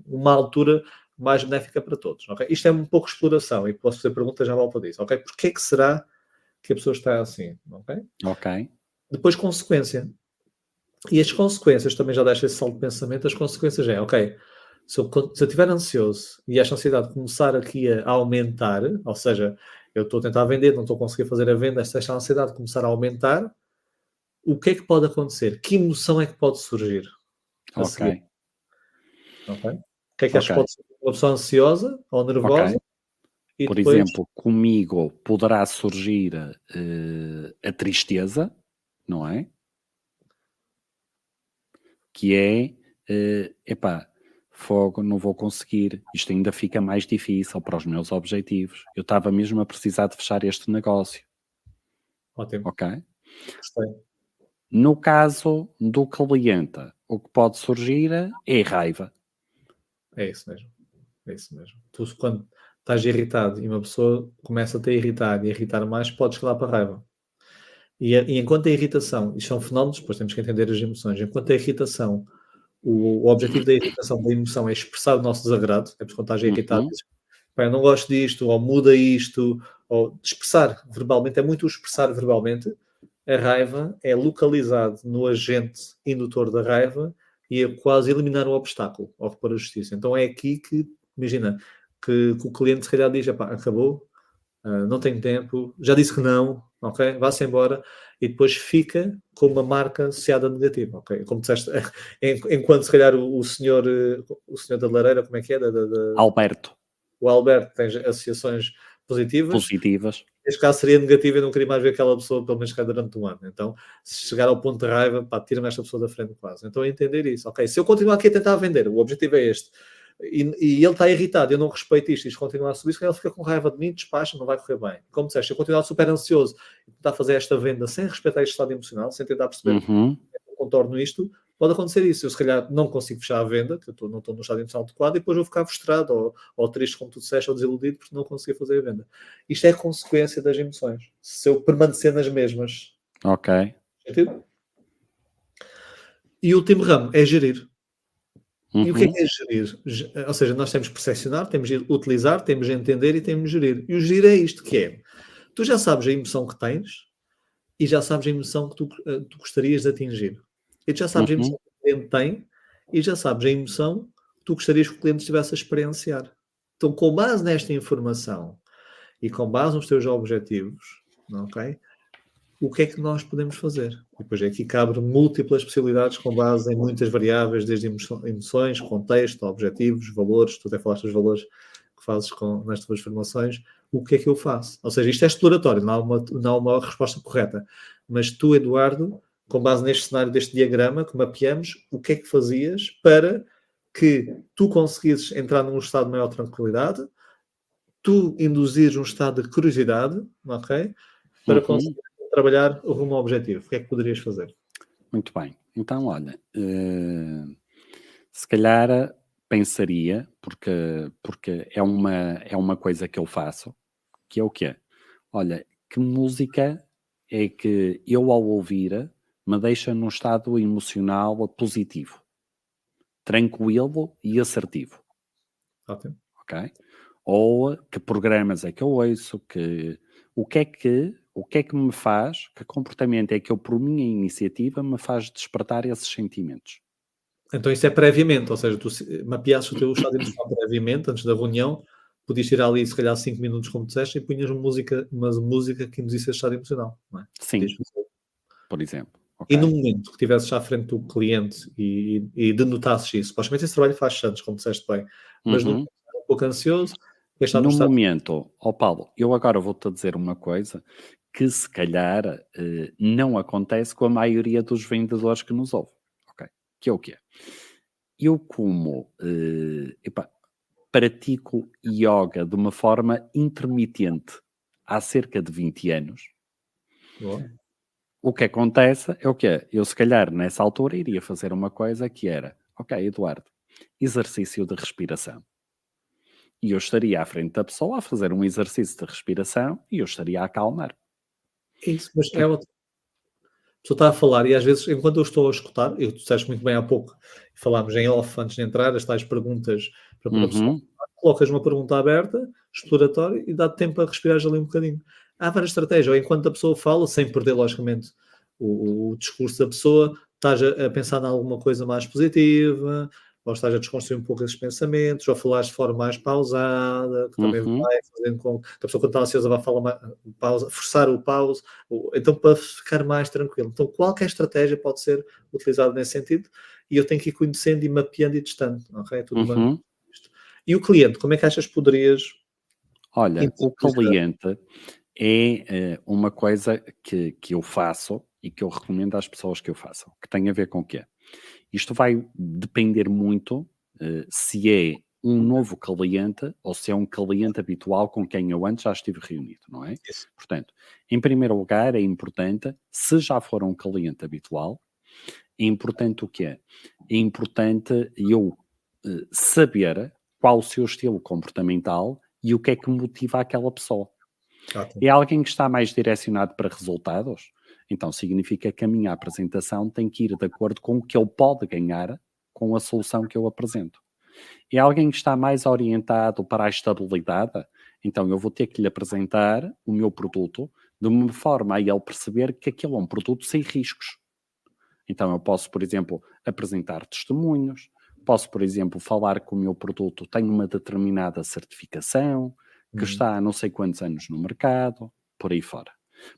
uma altura mais benéfica para todos. Okay? Isto é um pouco exploração, e posso fazer perguntas já volto disso. Okay? Porquê é que será que a pessoa está assim? Okay? Ok. Depois, consequência. E as consequências, também já deixa esse salto de pensamento, as consequências é, ok, se eu estiver ansioso e esta ansiedade começar aqui a aumentar, ou seja, eu estou a tentar vender, não estou a conseguir fazer a venda, esta ansiedade começar a aumentar, o que é que pode acontecer? Que emoção é que pode surgir? A seguir? Okay? O que é que acho que pode ser? Uma pessoa ansiosa ou nervosa? E por depois... exemplo, comigo poderá surgir a tristeza, não é? Que é, fogo, não vou conseguir, isto ainda fica mais difícil para os meus objetivos. Eu estava mesmo a precisar de fechar este negócio. Ótimo. Ok? Gostei. No caso do cliente, o que pode surgir é raiva. É isso mesmo. É isso mesmo. Tu, quando estás irritado e uma pessoa começa a te irritar e a irritar mais, podes escalar para a raiva. E enquanto a irritação, isto são fenómenos, depois temos que entender as emoções, enquanto a irritação, o objetivo da irritação, da emoção é expressar o nosso desagrado, é porque quando estás irritado, dizes, eu não gosto disto, ou muda isto, ou expressar verbalmente, é muito o expressar verbalmente. A raiva é localizado no agente indutor da raiva e é quase eliminar um obstáculo ao repor a justiça. Então é aqui que, imagina, que o cliente se calhar diz, acabou, não tenho tempo, já disse que não, ok? Vá-se embora, e depois fica com uma marca associada negativa, ok? Como disseste, enquanto se calhar o senhor da lareira, como é que é? Alberto. O Alberto tem associações positivas. Neste caso seria negativo e não queria mais ver aquela pessoa pelo menos durante um ano. Então, se chegar ao ponto de raiva, tira-me esta pessoa da frente quase. Então, é entender isso. Ok, se eu continuar aqui a tentar vender, o objetivo é este, e ele está irritado, eu não respeito isto continua a subir, ele fica com raiva de mim, despacha, não vai correr bem. Como disseste, se eu continuar super ansioso e tentar fazer esta venda sem respeitar este estado emocional, sem tentar perceber como eu contorno isto, pode acontecer isso. Eu, se calhar, não consigo fechar a venda, que eu não estou no estado emocional adequado, e depois vou ficar frustrado, ou triste, como tu disseste, ou desiludido, porque não consegui fazer a venda. Isto é consequência das emoções. Se eu permanecer nas mesmas. Ok. Sentido? E o último ramo é gerir. E o que é gerir? Ou seja, nós temos que percepcionar, temos de utilizar, temos de entender e temos de gerir. E o gerir é isto que é. Tu já sabes a emoção que tens e já sabes a emoção que tu gostarias de atingir. E tu já sabes a emoção que o cliente tem e já sabes a emoção que tu gostarias que o cliente estivesse a experienciar. Então, com base nesta informação e com base nos teus objetivos, ok? O que é que nós podemos fazer? E depois aqui cabe múltiplas possibilidades com base em muitas variáveis, desde emoções, contexto, objetivos, valores. Tu até falaste dos valores que fazes nas tuas formações. O que é que eu faço? Ou seja, isto é exploratório, não há uma resposta correta. Mas tu, Eduardo, com base neste cenário, deste diagrama que mapeamos, o que é que fazias para que tu conseguisses entrar num estado de maior tranquilidade, tu induzires um estado de curiosidade, ok? Para conseguir trabalhar o rumo ao objetivo. O que é que poderias fazer? Muito bem. Então, olha, se calhar pensaria, porque é uma coisa que eu faço, que é o quê? Olha, que música é que eu, ao ouvir, me deixa num estado emocional positivo, tranquilo e assertivo. Ótimo. Ok? Ou que programas é que eu ouço, o que é que me faz, que comportamento é que eu, por minha iniciativa, me faz despertar esses sentimentos. Então isso é previamente, ou seja, tu mapeaste o teu estado emocional previamente, antes da reunião, podias tirar ali, se calhar, 5 minutos, como disseste, e punhas uma música que induzisse esse estado emocional, não é? Sim, Podias fazer. por exemplo. E Ok? no momento que estivesses à frente do cliente e denotasses isso, supostamente esse trabalho faz antes, como disseste bem, mas Uhum. um pouco ansioso, estava No no estado. momento, Paulo, eu agora vou-te dizer uma coisa que se calhar não acontece com a maioria dos vendedores que nos ouvem, ok? Que é o quê? Eu como pratico yoga de uma forma intermitente há cerca de 20 anos, Boa. o que acontece é o quê? Eu se calhar nessa altura iria fazer uma coisa que era, ok, Eduardo, exercício de respiração. E eu estaria à frente da pessoa a fazer um exercício de respiração e eu estaria a acalmar. É isso, mas é outra. A pessoa está a falar e às vezes, enquanto eu estou a escutar, tu disseste muito bem há pouco, falámos em off antes de entrar, as tais perguntas para quando a pessoa Uhum, colocas uma pergunta aberta, exploratória, e dá tempo a respirares ali um bocadinho. Há várias estratégias, ou enquanto a pessoa fala, sem perder, logicamente, o discurso da pessoa, estás a pensar em alguma coisa mais positiva, ou estás a desconstruir um pouco esses pensamentos, ou falares de forma mais pausada, que também uhum, vai fazendo com que a pessoa, quando está ansiosa, vai falar mais, pausa, forçar o pause, então para ficar mais tranquilo. Então, qualquer estratégia pode ser utilizada nesse sentido, e eu tenho que ir conhecendo e mapeando e testando, ok? É tudo uma. uhum. E o cliente, como é que achas que poderias Olha, o introduzir? cliente é uma coisa que eu faço e que eu recomendo às pessoas que eu façam, que tem a ver com o quê? Isto vai depender muito se é um novo cliente ou se é um cliente habitual com quem eu antes já estive reunido, não é? Isso. Portanto, em primeiro lugar, é importante, se já for um cliente habitual, é importante o quê? É importante eu saber qual o seu estilo comportamental e o que é que motiva aquela pessoa. Ótimo. É alguém que está mais direcionado para resultados? Então significa que a minha apresentação tem que ir de acordo com o que ele pode ganhar com a solução que eu apresento. É alguém que está mais orientado para a estabilidade? Então eu vou ter que lhe apresentar o meu produto de uma forma a ele perceber que aquilo é um produto sem riscos. Então eu posso, por exemplo, apresentar testemunhos, posso, por exemplo, falar que o meu produto tem uma determinada certificação, que está há não sei quantos anos no mercado, por aí fora.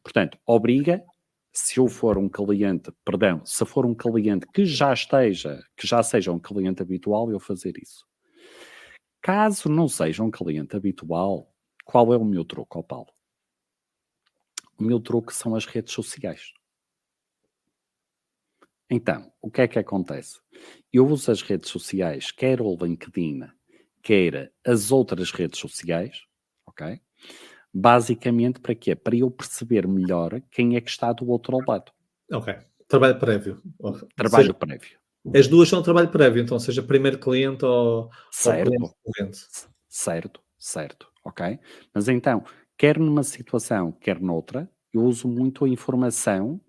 Portanto, obriga, se eu for um cliente, perdão, se for um cliente que já seja um cliente habitual, eu fazer isso. Caso não seja um cliente habitual, qual é o meu truque, Paulo? O meu truque são as redes sociais. Então, o que é que acontece? Eu uso as redes sociais, quer o LinkedIn, quer as outras redes sociais, ok? Basicamente para quê? Para eu perceber melhor quem é que está do outro lado. Ok. Trabalho prévio. Trabalho prévio. As duas são trabalho prévio, então seja primeiro cliente ou cliente Certo? corrente. Certo, ok? Mas então, quer numa situação, quer noutra, eu uso muito a informação.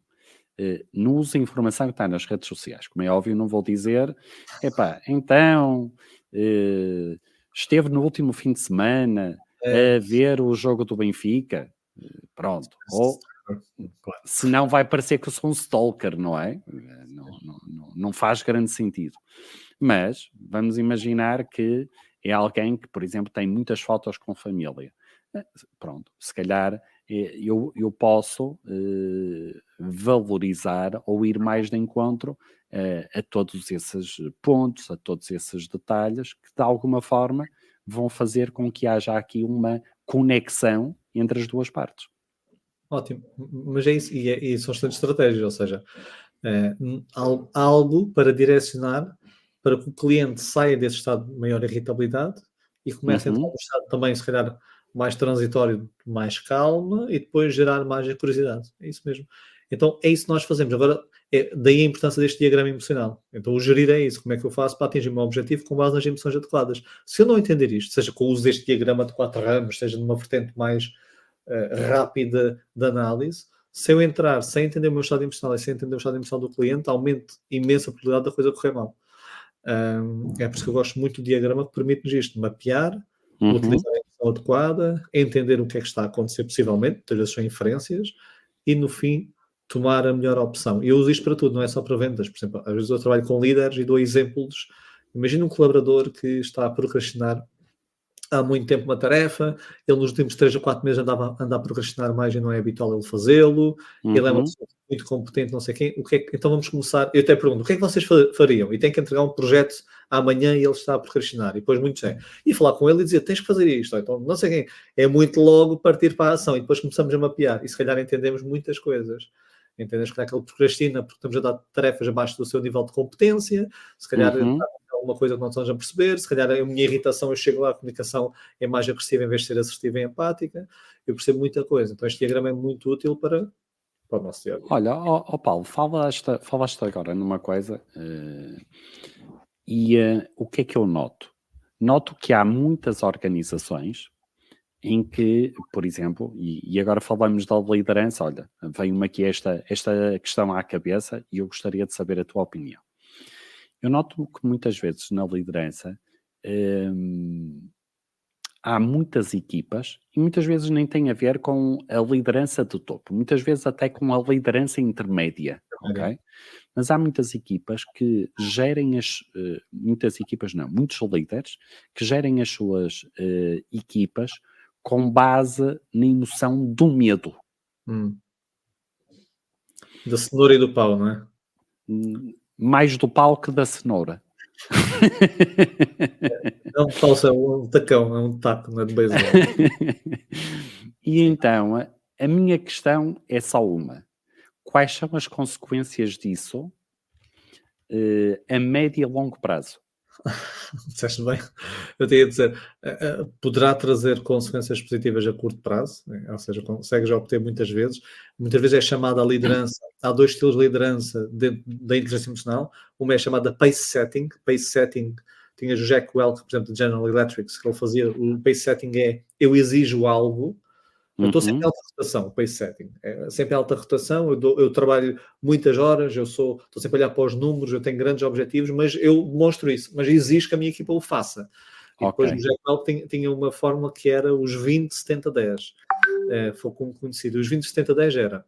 Não uso a informação que está nas redes sociais. Como é óbvio, não vou dizer, então, esteve no último fim de semana É, a ver o jogo do Benfica, pronto. Ou, claro. senão vai parecer que eu sou um stalker, não é? Não faz grande sentido. Mas, vamos imaginar que é alguém que, por exemplo, tem muitas fotos com família. Pronto, se calhar eu posso valorizar ou ir mais de encontro a todos esses pontos, a todos esses detalhes que de alguma forma vão fazer com que haja aqui uma conexão entre as duas partes. Ótimo. Mas é isso, e são excelentes estratégias, ou seja, algo para direcionar para que o cliente saia desse estado de maior irritabilidade e comece a entrar Uhum, num estado também, se calhar, mais transitório, mais calma e depois gerar mais a curiosidade. É isso mesmo. Então, é isso que nós fazemos. Agora, daí a importância deste diagrama emocional. Então, o gerir é isso. Como é que eu faço para atingir o meu objetivo com base nas emoções adequadas? Se eu não entender isto, seja com o uso deste diagrama de 4 ramos, seja numa vertente mais rápida de análise, se eu entrar sem entender o meu estado emocional e sem entender o estado emocional do cliente, aumenta imensa a probabilidade da coisa correr mal. É por isso que eu gosto muito do diagrama, que permite-nos isto, mapear, uhum. utilizar a emoção adequada, entender o que é que está a acontecer possivelmente, ter as suas inferências, e no fim tomar a melhor opção. Eu uso isto para tudo, não é só para vendas. Por exemplo, às vezes eu trabalho com líderes e dou exemplos. Imagina um colaborador que está a procrastinar há muito tempo uma tarefa, ele nos últimos 3 a 4 meses anda a procrastinar mais e não é habitual ele fazê-lo, ele é uma pessoa muito competente, não sei quem, então vamos começar, eu até pergunto, o que é que vocês fariam? E tem que entregar um projeto amanhã e ele está a procrastinar, e depois muitos e falar com ele e dizer, tens que fazer isto, então não sei quem, é muito logo partir para a ação, e depois começamos a mapear, e se calhar entendemos muitas coisas. Entendemos que ele procrastina porque estamos a dar tarefas abaixo do seu nível de competência, se calhar alguma coisa que não estamos a perceber, se calhar a minha irritação, eu chego lá, a comunicação é mais agressiva em vez de ser assertiva e empática, eu percebo muita coisa. Então este diagrama é muito útil para o nosso diagrama. Olha, Paulo, falaste agora numa coisa, o que é que eu noto? Noto que há muitas organizações em que, por exemplo, e agora falamos da liderança, olha, veio-me aqui esta questão à cabeça e eu gostaria de saber a tua opinião. Eu noto que muitas vezes na liderança há muitas equipas, e muitas vezes nem tem a ver com a liderança do topo, muitas vezes até com a liderança intermédia, ok? Mas há muitas equipas que gerem muitos líderes que gerem as suas equipas com base na emoção do medo. Da cenoura e do pau, não é? Mais do pau que da cenoura. Não, pau é um tacão, é um taco, não é de beisebol. E então, a minha questão é só uma. Quais são as consequências disso a médio e longo prazo? Disseste bem. Eu tinha a dizer, poderá trazer consequências positivas a curto prazo, ou seja, consegues obter muitas vezes é chamada a liderança, há 2 estilos de liderança dentro da inteligência emocional, uma é chamada pace setting, tinhas o Jack Welch, por exemplo, de General Electric, que ele fazia, o pace setting é, eu exijo algo, eu estou sempre em alta rotação, o pace setting. É sempre em alta rotação, eu trabalho muitas horas, estou sempre a olhar para os números, eu tenho grandes objetivos, mas eu demonstro isso, mas exijo que a minha equipa o faça. E depois o Jack Welch tinha uma fórmula que era os 20-70-10. Foi como conhecido. Os 20-70-10 era,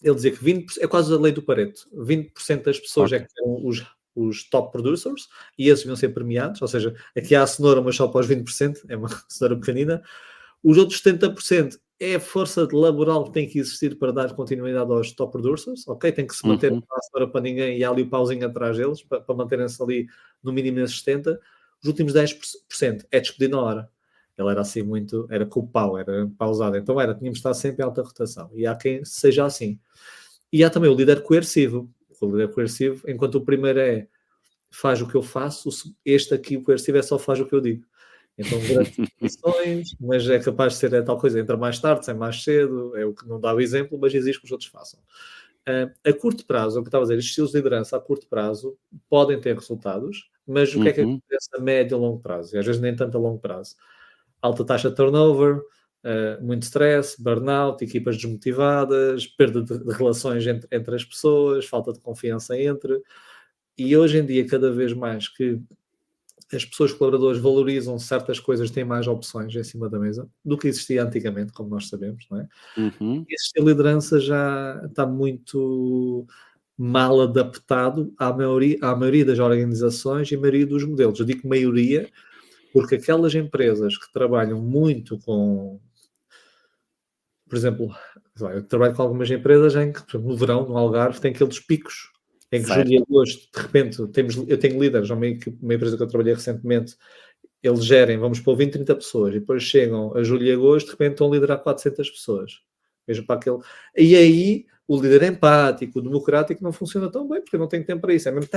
ele dizia que 20%, é quase a lei do Pareto, 20% das pessoas é que eram os top producers, e esses deviam ser premiados, ou seja, aqui há a cenoura, mas só para os 20%, é uma cenoura pequenina. Os outros 70% é a força laboral que tem que existir para dar continuidade aos top producers, ok? Tem que se manter a cenoura para ninguém e há ali o pauzinho atrás deles, para manterem-se ali no mínimo nesses 70%. Os últimos 10% é despedir na hora. Ele era assim muito, era com o pau, era pausado. Então tínhamos de estar sempre em alta rotação. E há quem seja assim. E há também o líder coercivo. O líder coercivo, enquanto o primeiro é faz o que eu faço, este aqui, o coercivo, é só faz o que eu digo. Então, grandes definições, mas é capaz de ser tal coisa, entra mais tarde, sai mais cedo, é o que não dá o exemplo, mas exige que os outros façam. A curto prazo, é o que eu estava a dizer, os estilos de liderança a curto prazo podem ter resultados, mas o que é que acontece a médio e longo prazo? E às vezes nem tanto a longo prazo. Alta taxa de turnover, muito stress, burnout, equipas desmotivadas, perda de relações entre as pessoas, falta de confiança entre... E hoje em dia, cada vez mais que as pessoas colaboradoras valorizam certas coisas, têm mais opções em cima da mesa do que existia antigamente, como nós sabemos, não é? Essa liderança já está muito mal adaptado à maioria das organizações e à maioria dos modelos. Eu digo maioria porque aquelas empresas que trabalham muito com... Por exemplo, eu trabalho com algumas empresas em que, por exemplo, no verão, no Algarve, tem aqueles picos em que julho e agosto, de repente, eu tenho líderes, uma empresa que eu trabalhei recentemente, eles gerem, vamos pôr 20, 30 pessoas, e depois chegam a julho e agosto, de repente estão a liderar 400 pessoas. Mesmo para aquele... E aí, o líder empático, o democrático, não funciona tão bem, porque não tem tempo para isso. É mesmo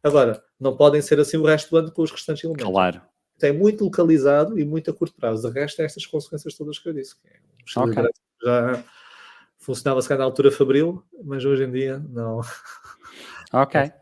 Agora, não podem ser assim o resto do ano com os restantes elementos. Claro. Então, é muito localizado e muito a curto prazo. De resto, é estas consequências todas que eu disse. Já funcionava se calhar na altura fabril, mas hoje em dia não. Ok.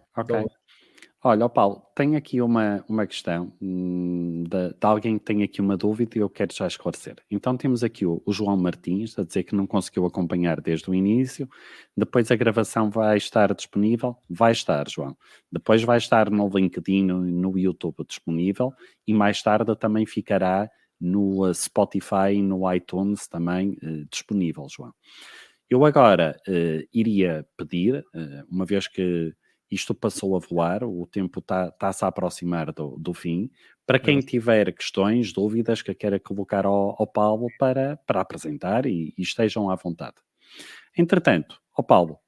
Olha, Paulo, tenho aqui uma questão de alguém que tem aqui uma dúvida e eu quero já esclarecer. Então temos aqui o João Martins a dizer que não conseguiu acompanhar desde o início, depois a gravação vai estar disponível? Vai estar, João. Depois vai estar no LinkedIn, no YouTube disponível e mais tarde também ficará no Spotify e no iTunes também disponível, João. Eu agora iria pedir, uma vez que isto passou a voar, o tempo está-se a aproximar do fim, para quem tiver questões, dúvidas que queira colocar ao Paulo para apresentar e estejam à vontade. Entretanto, Paulo,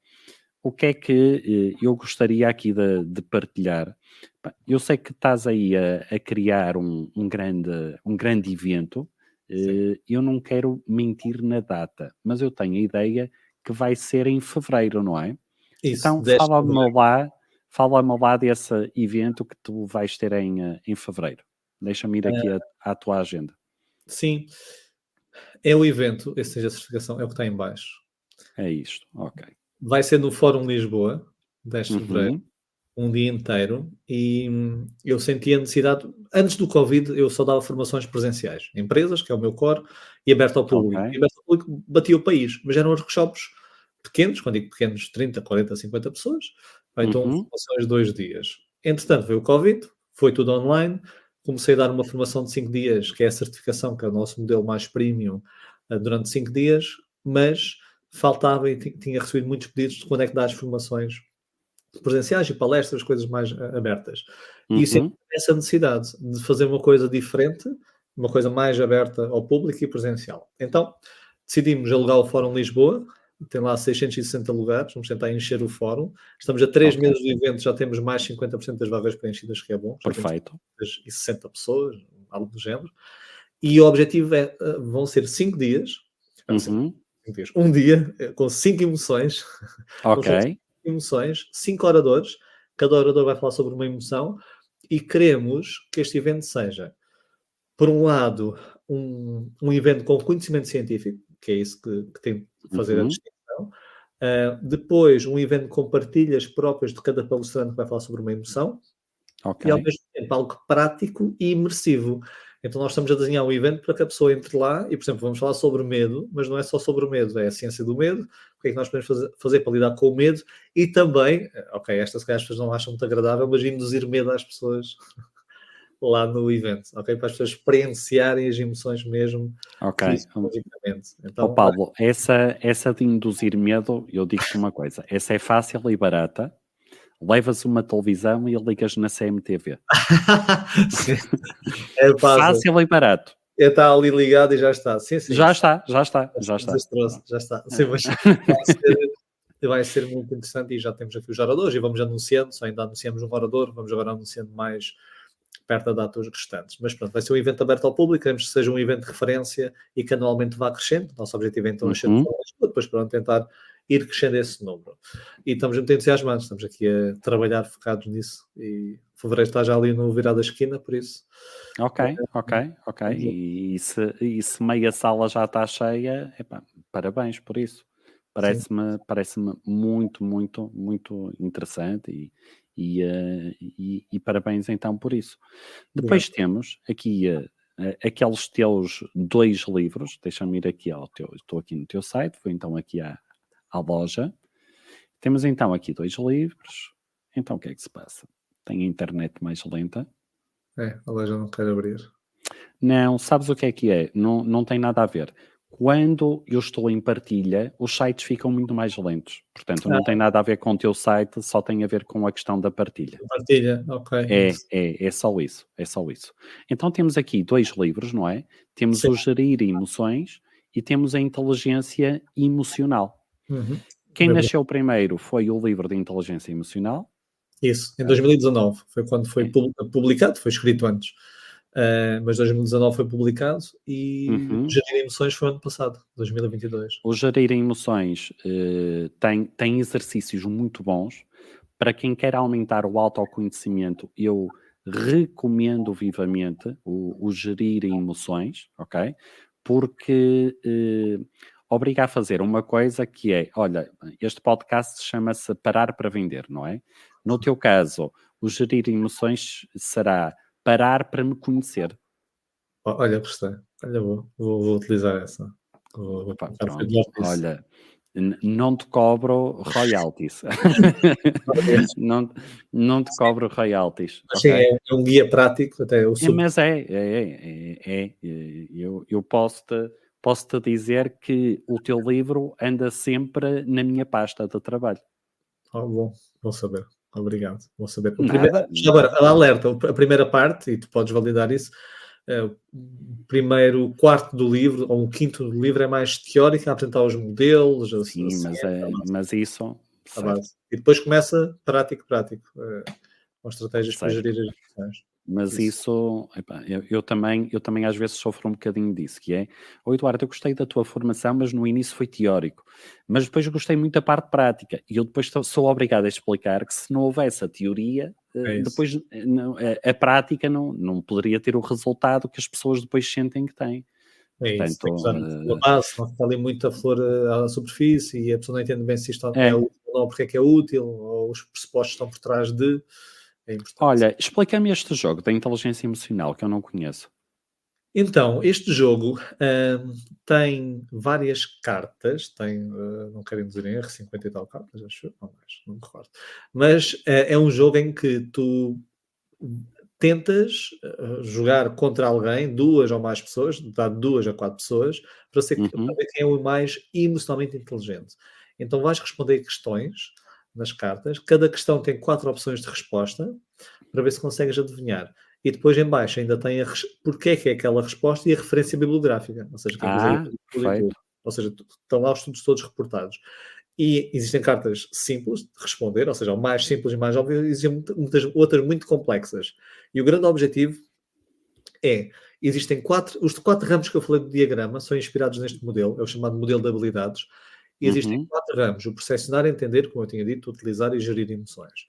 o que é que eu gostaria aqui de partilhar? Eu sei que estás aí a criar um grande evento. Eu não quero mentir na data, mas eu tenho a ideia que vai ser em fevereiro, não é? Isso, Então, 10 de fevereiro. fala-me lá desse evento que tu vais ter em fevereiro. Deixa-me ir aqui à tua agenda. Sim, é o evento, esse seja a certificação, é o que está em baixo. É isto, ok. Vai ser no Fórum Lisboa, 10 de fevereiro, Uhum, um dia inteiro, e eu senti a necessidade, antes do Covid eu só dava formações presenciais, empresas, que é o meu core, e aberto ao público. ok. E aberto ao público batia o país, mas eram workshops pequenos, quando digo pequenos, 30, 40, 50 pessoas, então Uhum, formações de 2 dias. Entretanto veio o Covid, foi tudo online, comecei a dar uma formação de 5 dias, que é a certificação, que é o nosso modelo mais premium, durante 5 dias, mas faltava e tinha recebido muitos pedidos de quando é que dá as formações presenciais e palestras, coisas mais abertas. E sempre uhum, essa necessidade de fazer uma coisa diferente, uma coisa mais aberta ao público e presencial. Então, decidimos alugar o Fórum Lisboa, tem lá 660 lugares, vamos tentar encher o fórum. Estamos a 3 ok. meses do evento, já temos mais 50% das vagas preenchidas, que é bom. Já temos Perfeito. 60 pessoas, algo do género. E o objetivo vão ser 5 dias, Uhum, 5 dias, um dia, com 5 emoções, vão ser 5 ok. emoções, 5 oradores, cada orador vai falar sobre uma emoção, e queremos que este evento seja, por um lado, um evento com conhecimento científico, que é isso que tem de fazer a Uhum, distinção. Depois, um evento com partilhas próprias de cada palestrante que vai falar sobre uma emoção, ok. e ao mesmo tempo algo prático e imersivo. Então nós estamos a desenhar um evento para que a pessoa entre lá e, por exemplo, vamos falar sobre medo, mas não é só sobre o medo, é a ciência do medo, o que é que nós podemos fazer para lidar com o medo e também, ok, esta se calhar as pessoas não acham muito agradável, mas induzir medo às pessoas lá no evento, ok? Para as pessoas experienciarem as emoções mesmo Ok. fisiologicamente. Então, Paulo, essa de induzir medo, eu digo-te uma coisa, essa é fácil e barata. Levas uma televisão e ligas na CMTV. sim, é fácil. Fácil e barato. Está ali ligado e já está. Sim, sim. Já está. Desastroso, já está. Sim, mas vai ser muito interessante e já temos aqui os oradores e vamos anunciando, só ainda anunciamos um orador, vamos agora anunciando mais perto da data os restantes. Mas pronto, vai ser um evento aberto ao público, queremos que seja um evento de referência e que anualmente vá crescendo. Nosso objetivo é então encher depois para tentar ir crescendo esse número. E estamos muito entusiasmados, estamos aqui a trabalhar focados nisso e fevereiro está já ali no virar da esquina, por isso. Ok. E se meia sala já está cheia, epá, parabéns por isso. Parece-me muito, muito, muito interessante e parabéns então por isso. Depois temos aqui aqueles teus 2 livros, deixa-me ir aqui estou aqui no teu site, vou então aqui à loja. Temos então aqui 2 livros. Então o que é que se passa? Tem a internet mais lenta. A loja não quer abrir. Não, sabes o que é? Não tem nada a ver. Quando eu estou em partilha, os sites ficam muito mais lentos. Portanto, não tem nada a ver com o teu site, só tem a ver com a questão da partilha. Partilha, ok. É só isso. Então temos aqui 2 livros, não é? Temos Sim. o Gerir Emoções e temos a Inteligência Emocional. Uhum. Quem nasceu primeiro foi o livro de Inteligência Emocional. Isso, em 2019, foi quando foi publicado, foi escrito antes, mas 2019 foi publicado e Gerir Emoções foi ano passado, 2022. O Gerir Emoções tem exercícios muito bons. Para quem quer aumentar o autoconhecimento, eu recomendo vivamente o Gerir Emoções, ok? Porque obriga a fazer uma coisa que é, olha, este podcast chama-se Parar para Vender, não é? No teu caso, o Gerir Emoções será parar para me conhecer. Olha, gostei. Olha, vou utilizar essa. Pronto, olha, não te cobro royalties. não te cobro royalties. Sim, Okay? é um guia prático, até o Mas eu posso-te posso-te dizer que o teu livro anda sempre na minha pasta de trabalho. Bom, vou saber. Obrigado, vou saber. Nada. Agora, alerta, a primeira parte, e tu podes validar isso, o primeiro quarto do livro, ou o quinto do livro, é mais teórico, a apresentar os modelos, Sim, mas isso, a certo, base. E depois começa prático, com estratégias para certo. gerir as emoções. Mas isso, epá, eu também às vezes sofro um bocadinho disso, que é, Eduardo, eu gostei da tua formação, mas no início foi teórico, mas depois eu gostei muito da parte prática, e eu depois sou obrigado a explicar que se não houvesse a teoria, É isso. depois a prática não poderia ter o resultado que as pessoas depois sentem que têm. É isso, tem que Portanto, usar uma base, senão está ali muita flor à superfície e a pessoa não entende bem se isto é é. útil ou não, porque é que é útil, ou os pressupostos estão por trás de. É importante. Olha, explica-me este jogo da inteligência emocional que eu não conheço. Então, este jogo tem várias cartas, não quero dizer em erro, 50 e tal cartas, acho eu, ou mais, não me recordo. Mas é um jogo em que tu tentas jogar contra alguém, 2 ou mais pessoas, dá de 2 a 4 pessoas, para Uhum, ver quem é o mais emocionalmente inteligente. Então vais responder questões nas cartas, cada questão tem 4 opções de resposta, para ver se consegues adivinhar. E depois em baixo ainda tem porque é que é aquela resposta e a referência bibliográfica, ou seja, quem quiser tudo e tudo. perfeito. Ou seja, estão lá os estudos todos reportados. E existem cartas simples de responder, ou seja, o mais simples e mais óbvio, e existem muitas outras muito complexas. E o grande objetivo existem os 4 ramos que eu falei do diagrama, são inspirados neste modelo, é o chamado modelo de habilidades, e existem Uhum, 4 ramos, o percepcionar, entender, como eu tinha dito, utilizar e gerir emoções.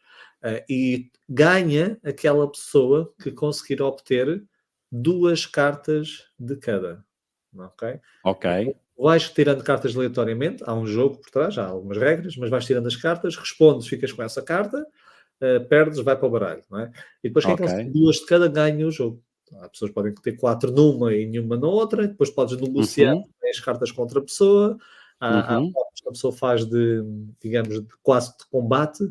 E ganha aquela pessoa que conseguir obter 2 cartas de cada, ok? ok. Então, vais tirando cartas aleatoriamente, há um jogo por trás, há algumas regras, mas vais tirando as cartas, respondes, ficas com essa carta, perdes, vai para o baralho, não é? E depois quem Ok. conseguir 2 de cada ganha o jogo. Há pessoas que podem ter 4 numa e nenhuma na outra, depois podes negociar Uhum, as cartas com outra pessoa, há uhum, formas que a pessoa faz digamos, de quase de combate,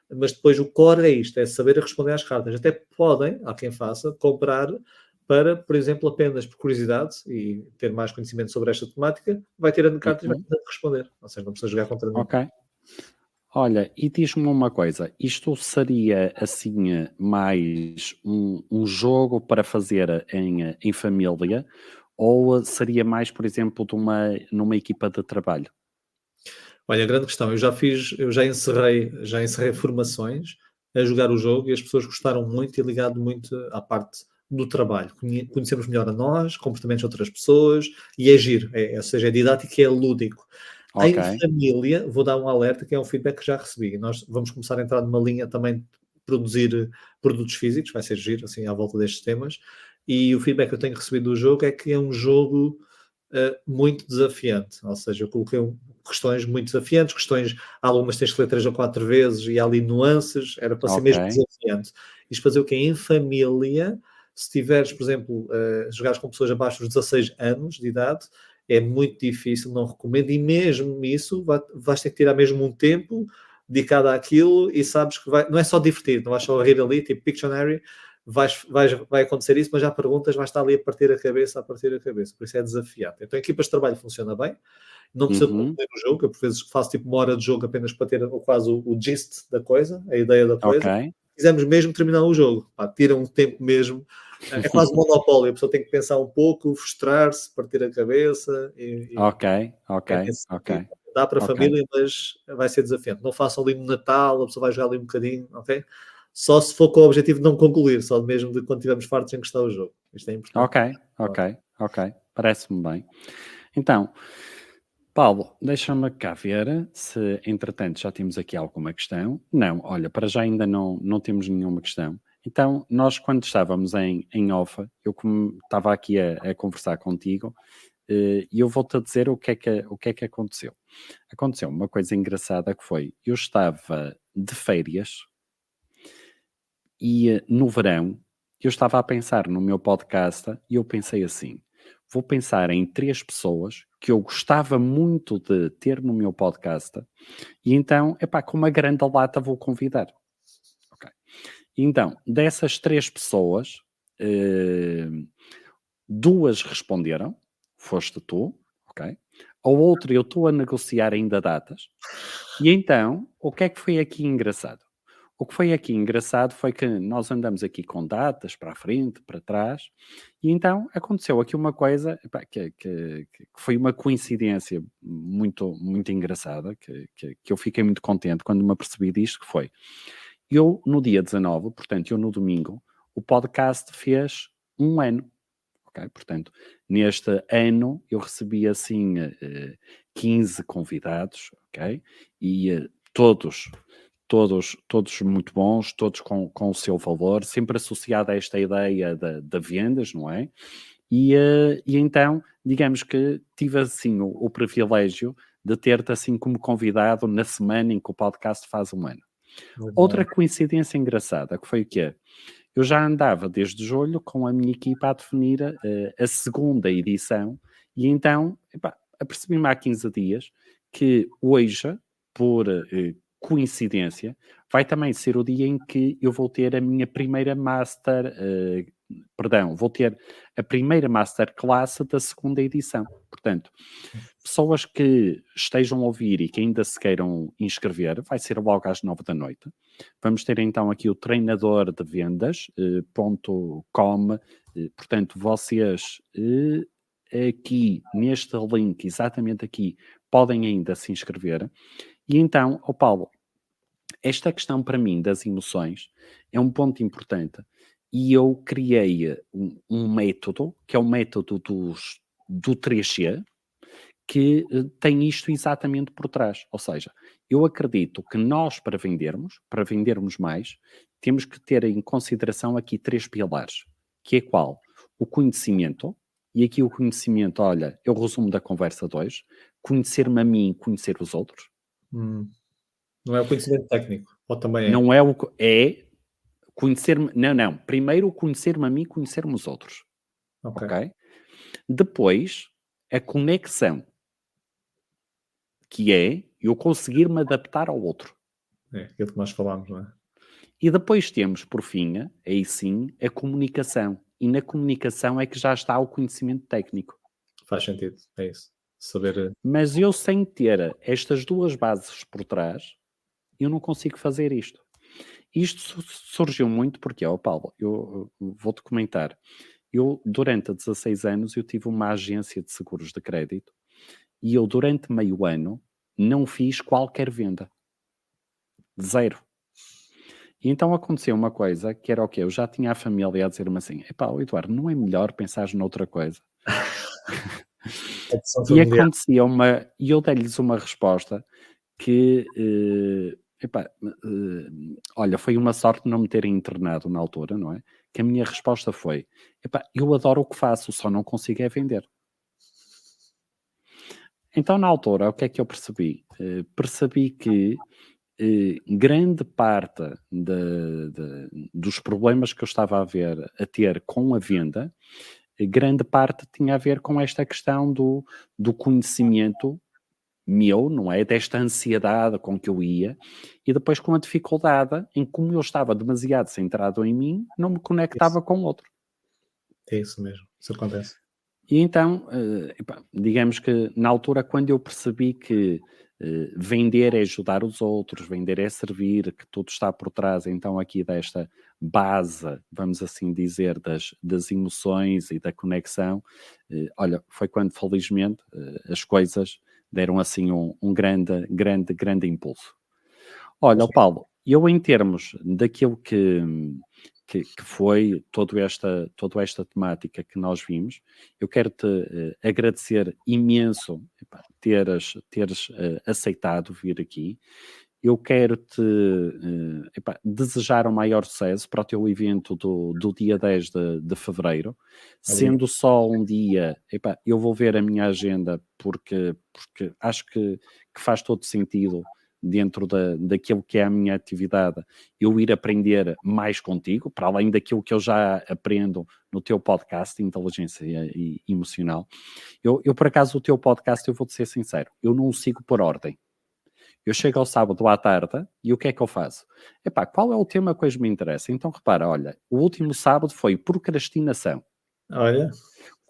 mas depois o core é isto, é saber responder às cartas. Até podem, há quem faça, comprar para, por exemplo, apenas por curiosidade e ter mais conhecimento sobre esta temática, vai tirando cartas e vai uhum, tentando responder. Ou seja, não precisa jogar contra ninguém. ok. Olha, e diz-me uma coisa, isto seria assim mais um jogo para fazer em família ou seria mais, por exemplo, numa equipa de trabalho? Olha, grande questão. Eu já encerrei formações a jogar o jogo e as pessoas gostaram muito e ligado muito à parte do trabalho. Conhecemos melhor a nós, comportamentos de outras pessoas e é giro, ou seja, é didático e é lúdico. Ok, Em família, vou dar um alerta que é um feedback que já recebi. Nós vamos começar a entrar numa linha também de produzir produtos físicos, vai ser giro, assim, à volta destes temas. E o feedback que eu tenho recebido do jogo é que é um jogo muito desafiante. Ou seja, eu coloquei questões muito desafiantes, algumas tens que ler 3 ou 4 vezes e há ali nuances, era para ser ok, mesmo desafiante. Isto fazer o quê? Em família, se tiveres, por exemplo, jogares com pessoas abaixo dos 16 anos de idade, é muito difícil, não recomendo, e mesmo isso vais ter que tirar mesmo um tempo dedicado àquilo e sabes que não é só divertir, não vais só rir ali, tipo Pictionary, vai acontecer isso, mas já perguntas, vais estar ali a partir a cabeça, por isso é desafiante. Então, equipas de trabalho funciona bem, não precisa uhum, concluir o jogo, eu por vezes faço tipo 1 hora de jogo apenas para ter quase o gist da coisa, a ideia da coisa. ok, Quisemos mesmo terminar o jogo, tira um tempo mesmo, é quase um monopólio, a pessoa tem que pensar um pouco, frustrar-se, partir a cabeça ok, ok, é nesse ok, sentido. Dá para a ok, família, mas vai ser desafiante. Não façam ali no Natal, a pessoa vai jogar ali um bocadinho, ok? Só se for com o objetivo de não concluir, só mesmo de quando estivermos fartos em gostar o jogo. Isto é importante. ok, ok, ok, parece-me bem. Então, Paulo, deixa-me cá ver se, entretanto, já temos aqui alguma questão. Não, olha, para já ainda não temos nenhuma questão. Então, nós quando estávamos em off, eu como estava aqui a conversar contigo, e eu vou-te a dizer o que é que aconteceu. Aconteceu uma coisa engraçada que foi, eu estava de férias e no verão eu estava a pensar no meu podcast e eu pensei assim, vou pensar em 3 pessoas que eu gostava muito de ter no meu podcast e então, epá, com uma grande lata vou convidar. Ok. Então, dessas 3 pessoas, 2 responderam, foste tu, ok? A outra eu estou a negociar ainda datas. E então, o que é que foi aqui engraçado? O que foi aqui engraçado foi que nós andamos aqui com datas para a frente, para trás, e então aconteceu aqui uma coisa epá, que foi uma coincidência muito, muito engraçada, que eu fiquei muito contente quando me apercebi disto, que foi, eu no dia 19, portanto eu no domingo, o podcast fez 1 ano. Okay? Portanto, neste ano eu recebi assim 15 convidados, ok? E todos muito bons, todos com o seu valor, sempre associado a esta ideia da vendas, não é? E então, digamos que tive assim o privilégio de ter-te assim como convidado na semana em que o podcast faz 1 ano. Outra coincidência engraçada, que foi o quê? Eu já andava desde julho com a minha equipa a definir a segunda edição e então apercebi-me há 15 dias que hoje, por coincidência, vai também ser o dia em que eu vou ter a minha primeira vou ter a primeira masterclass da segunda edição. Portanto, pessoas que estejam a ouvir e que ainda se queiram inscrever, vai ser logo às 9 da noite. Vamos ter então aqui o treinador de vendas.com. Portanto, vocês aqui neste link, exatamente aqui, podem ainda se inscrever. E então, Paulo, esta questão para mim das emoções é um ponto importante e eu criei um método, que é o método do 3C, que tem isto exatamente por trás. Ou seja, eu acredito que nós, para vendermos mais, temos que ter em consideração aqui 3 pilares, que é qual? O conhecimento, e aqui o conhecimento, olha, é o resumo da conversa 2, conhecer-me a mim, conhecer os outros. Não é o conhecimento técnico, ou também é? Não é conhecer-me, não, primeiro conhecer-me a mim, conhecer-me os outros. Ok? Depois, a conexão, que é eu conseguir-me adaptar ao outro. É aquilo que nós falámos, não é? E depois temos, por fim, aí sim, a comunicação. E na comunicação é que já está o conhecimento técnico. Faz sentido, é isso. Saber... Mas eu, sem ter estas 2 bases por trás, eu não consigo fazer isto. Isto surgiu muito porque, Paulo, eu vou-te comentar. Eu, durante 16 anos, eu tive uma agência de seguros de crédito e eu, durante meio ano, não fiz qualquer venda. 0. E então aconteceu uma coisa que era o quê? Eu já tinha a família a dizer-me assim, Eduardo, não é melhor pensares noutra coisa? E acontecia e eu dei-lhes uma resposta que, olha, foi uma sorte não me terem internado na altura, não é? Que a minha resposta foi, eu adoro o que faço, só não consigo é vender. Então, na altura, o que é que eu percebi? Percebi que grande parte dos problemas que eu estava a ter com a venda, grande parte tinha a ver com esta questão do conhecimento meu, não é? Desta ansiedade com que eu ia, e depois com a dificuldade em como eu estava demasiado centrado em mim, não me conectava com o outro. É isso mesmo, isso acontece. E então, digamos que na altura, quando eu percebi que vender é ajudar os outros, vender é servir, que tudo está por trás, então aqui desta base, vamos assim dizer, das emoções e da conexão, olha, foi quando felizmente as coisas deram assim um grande impulso. Olha, Paulo, eu em termos daquilo que foi toda esta temática que nós vimos, eu quero-te agradecer imenso teres aceitado vir aqui. Eu quero-te desejar o maior sucesso para o teu evento do dia 10 de fevereiro. Sendo só um dia, eu vou ver a minha agenda porque acho que faz todo sentido dentro daquilo que é a minha atividade, eu ir aprender mais contigo, para além daquilo que eu já aprendo no teu podcast, Inteligência Emocional. Eu por acaso, o teu podcast, eu vou-te ser sincero, eu não o sigo por ordem. Eu chego ao sábado à tarde e o que é que eu faço? Qual é o tema que hoje me interessa? Então repara, olha, o último sábado foi procrastinação. Olha.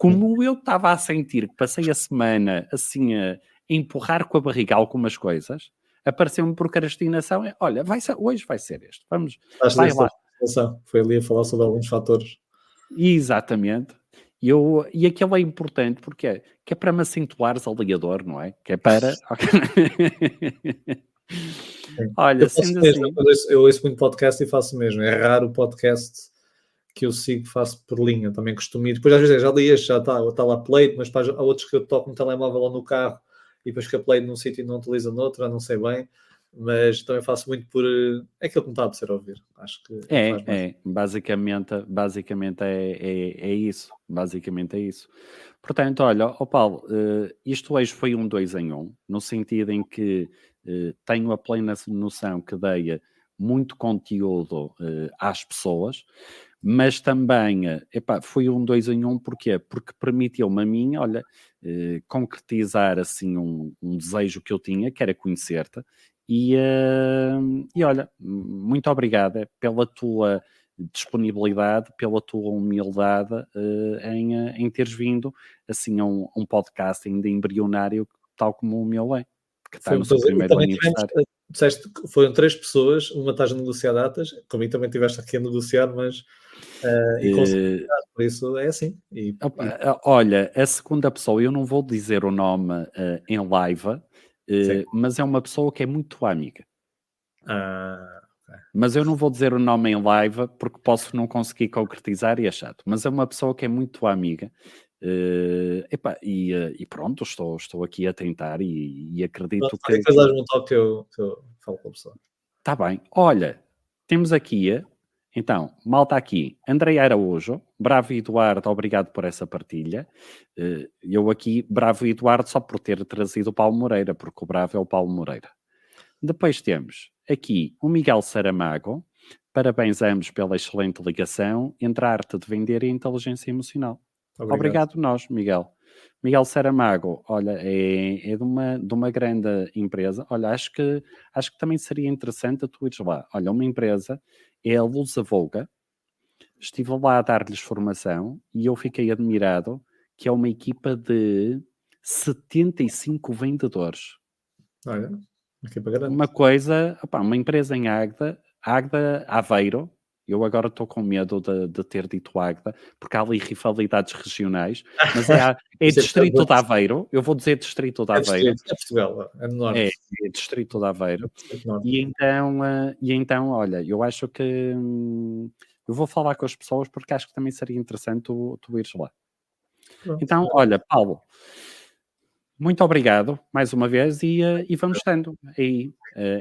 como eu estava a sentir que passei a semana assim a empurrar com a barriga algumas coisas, apareceu-me procrastinação. Olha, hoje vai ser este. Vamos, Estás vai dessa lá. situação. Foi ali a falar sobre alguns fatores. Exatamente. E aquilo é importante porque que é para me acentuares ali a dor, não é? Que é para. Sim. Olha, Eu faço sendo mesmo, assim. eu ouço muito podcast e faço mesmo. É raro o podcast que eu sigo, faço por linha, também costumo ir. Depois às vezes já li este, já está lá play, mas depois há outros que eu toco no telemóvel ou no carro e depois que a play num sítio e não utiliza noutro, já não sei bem. Mas também faço muito por. É aquilo que me está a apetecer ouvir. Acho que é o que faz mais. Basicamente é isso. Basicamente é isso. Portanto, olha, Paulo, isto hoje foi um 2 em 1, no sentido em que tenho a plena noção que dei muito conteúdo às pessoas, mas também foi um 2 em 1, porquê? Porque permitiu-me a mim, olha, concretizar assim um desejo que eu tinha, que era conhecer-te, e olha, muito obrigada pela tua disponibilidade, pela tua humildade em teres vindo assim a um podcast ainda embrionário, tal como o meu é, que está Foi no um seu prazer. E primeiro também tivemos, aniversário. disseste que foram 3 pessoas, uma estás a negociar datas, comigo também estiveste aqui a negociar, mas e consegui, Eh, por isso é assim. Olha, a segunda pessoa, eu não vou dizer o nome em live, Sim. mas é uma pessoa que é muito amiga. Ok. Mas eu não vou dizer o nome em live porque posso não conseguir concretizar e é chato. Mas é uma pessoa que é muito amiga. E pronto, estou aqui a tentar e acredito Pronto, qualquer que coisa dás-me um toque que eu falo com a pessoa. está bem. Olha, temos aqui, então, malta aqui, Andrei Araújo, Bravo Eduardo, obrigado por essa partilha. Eu aqui, Bravo Eduardo, só por ter trazido o Paulo Moreira, porque o Bravo é o Paulo Moreira. Depois temos aqui o Miguel Saramago. Parabéns a ambos pela excelente ligação entre a arte de vender e a inteligência emocional. Obrigado nós, Miguel. Miguel Saramago, olha, é de uma grande empresa. Olha, acho que também seria interessante tu ires lá. Olha, uma empresa é a Luz Avouga. Estive lá a dar-lhes formação e eu fiquei admirado que é uma equipa de 75 vendedores. Olha, equipa grande. Uma coisa, uma empresa em Águeda, Aveiro. Eu agora estou com medo de ter dito Águeda, porque há ali rivalidades regionais, mas é Isso é Distrito de Aveiro. Eu vou dizer Distrito de é Aveiro. distrito, é Portugal, é no É, norte. é Distrito de Aveiro. É distrito norte. E então, olha, eu acho que eu vou falar com as pessoas porque acho que também seria interessante tu ires lá. Pronto. Então, olha, Paulo, muito obrigado mais uma vez e vamos estando aí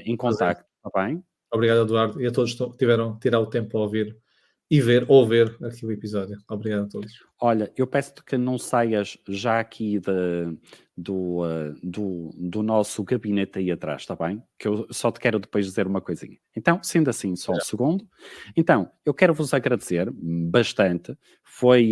em contacto, está bem? Obrigado, Eduardo, e a todos que tiveram tirar o tempo a ouvir e ver ou ver aqui o episódio. Obrigado a todos. Olha, eu peço-te que não saias já aqui do nosso gabinete aí atrás, está bem? Que eu só te quero depois dizer uma coisinha. Então, sendo assim, só um segundo. Então, eu quero vos agradecer bastante. Foi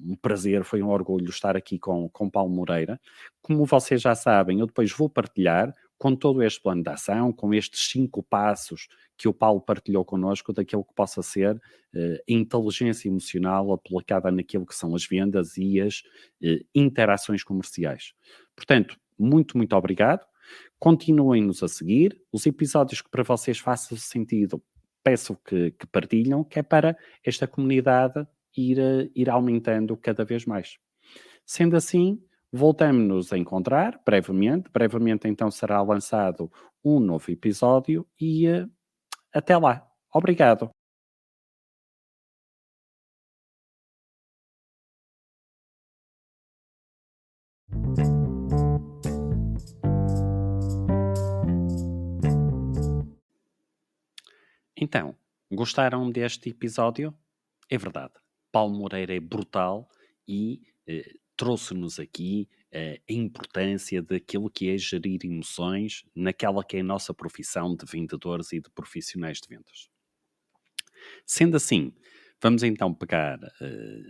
um prazer, foi um orgulho estar aqui com Paulo Moreira. Como vocês já sabem, eu depois vou partilhar com todo este plano de ação, com estes 5 passos que o Paulo partilhou connosco, daquilo que possa ser a inteligência emocional aplicada naquilo que são as vendas e as interações comerciais. Portanto, muito, muito obrigado. Continuem-nos a seguir. Os episódios que para vocês façam sentido, peço que partilham, que é para esta comunidade ir aumentando cada vez mais. Sendo assim, voltamos-nos a encontrar brevemente. Brevemente, então, será lançado um novo episódio e até lá. Obrigado. Então, gostaram deste episódio? É verdade. Paulo Moreira é brutal e trouxe-nos aqui a importância daquilo que é gerir emoções naquela que é a nossa profissão de vendedores e de profissionais de vendas. Sendo assim, vamos então pegar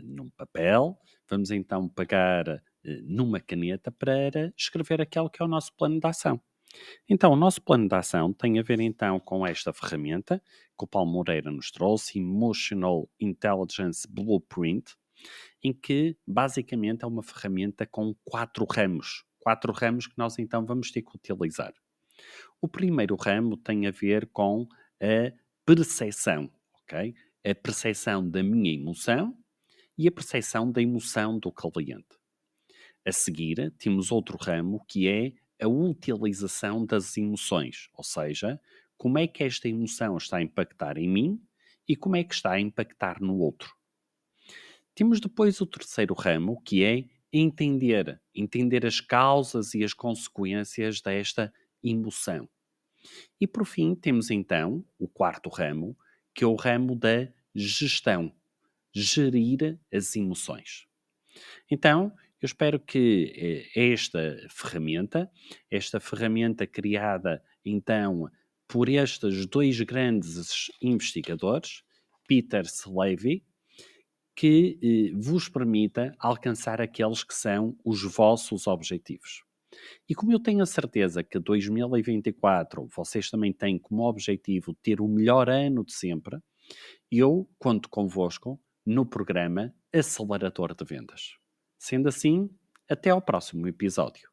num papel, vamos então pegar numa caneta para escrever aquele que é o nosso plano de ação. Então, o nosso plano de ação tem a ver então com esta ferramenta que o Paulo Moreira nos trouxe, Emotional Intelligence Blueprint. em que basicamente é uma ferramenta com 4 ramos. 4 ramos que nós então vamos ter que utilizar. O primeiro ramo tem a ver com a percepção, ok? A percepção da minha emoção e a percepção da emoção do cliente. A seguir, temos outro ramo que é a utilização das emoções, ou seja, como é que esta emoção está a impactar em mim e como é que está a impactar no outro. Temos depois o terceiro ramo, que é entender as causas e as consequências desta emoção. E por fim, temos então o quarto ramo, que é o ramo da gestão, gerir as emoções. Então, eu espero que esta ferramenta criada então por estes dois grandes investigadores, Peter Salovey, que vos permita alcançar aqueles que são os vossos objetivos. E como eu tenho a certeza que 2024 vocês também têm como objetivo ter o melhor ano de sempre, eu conto convosco no programa Acelerador de Vendas. Sendo assim, até ao próximo episódio.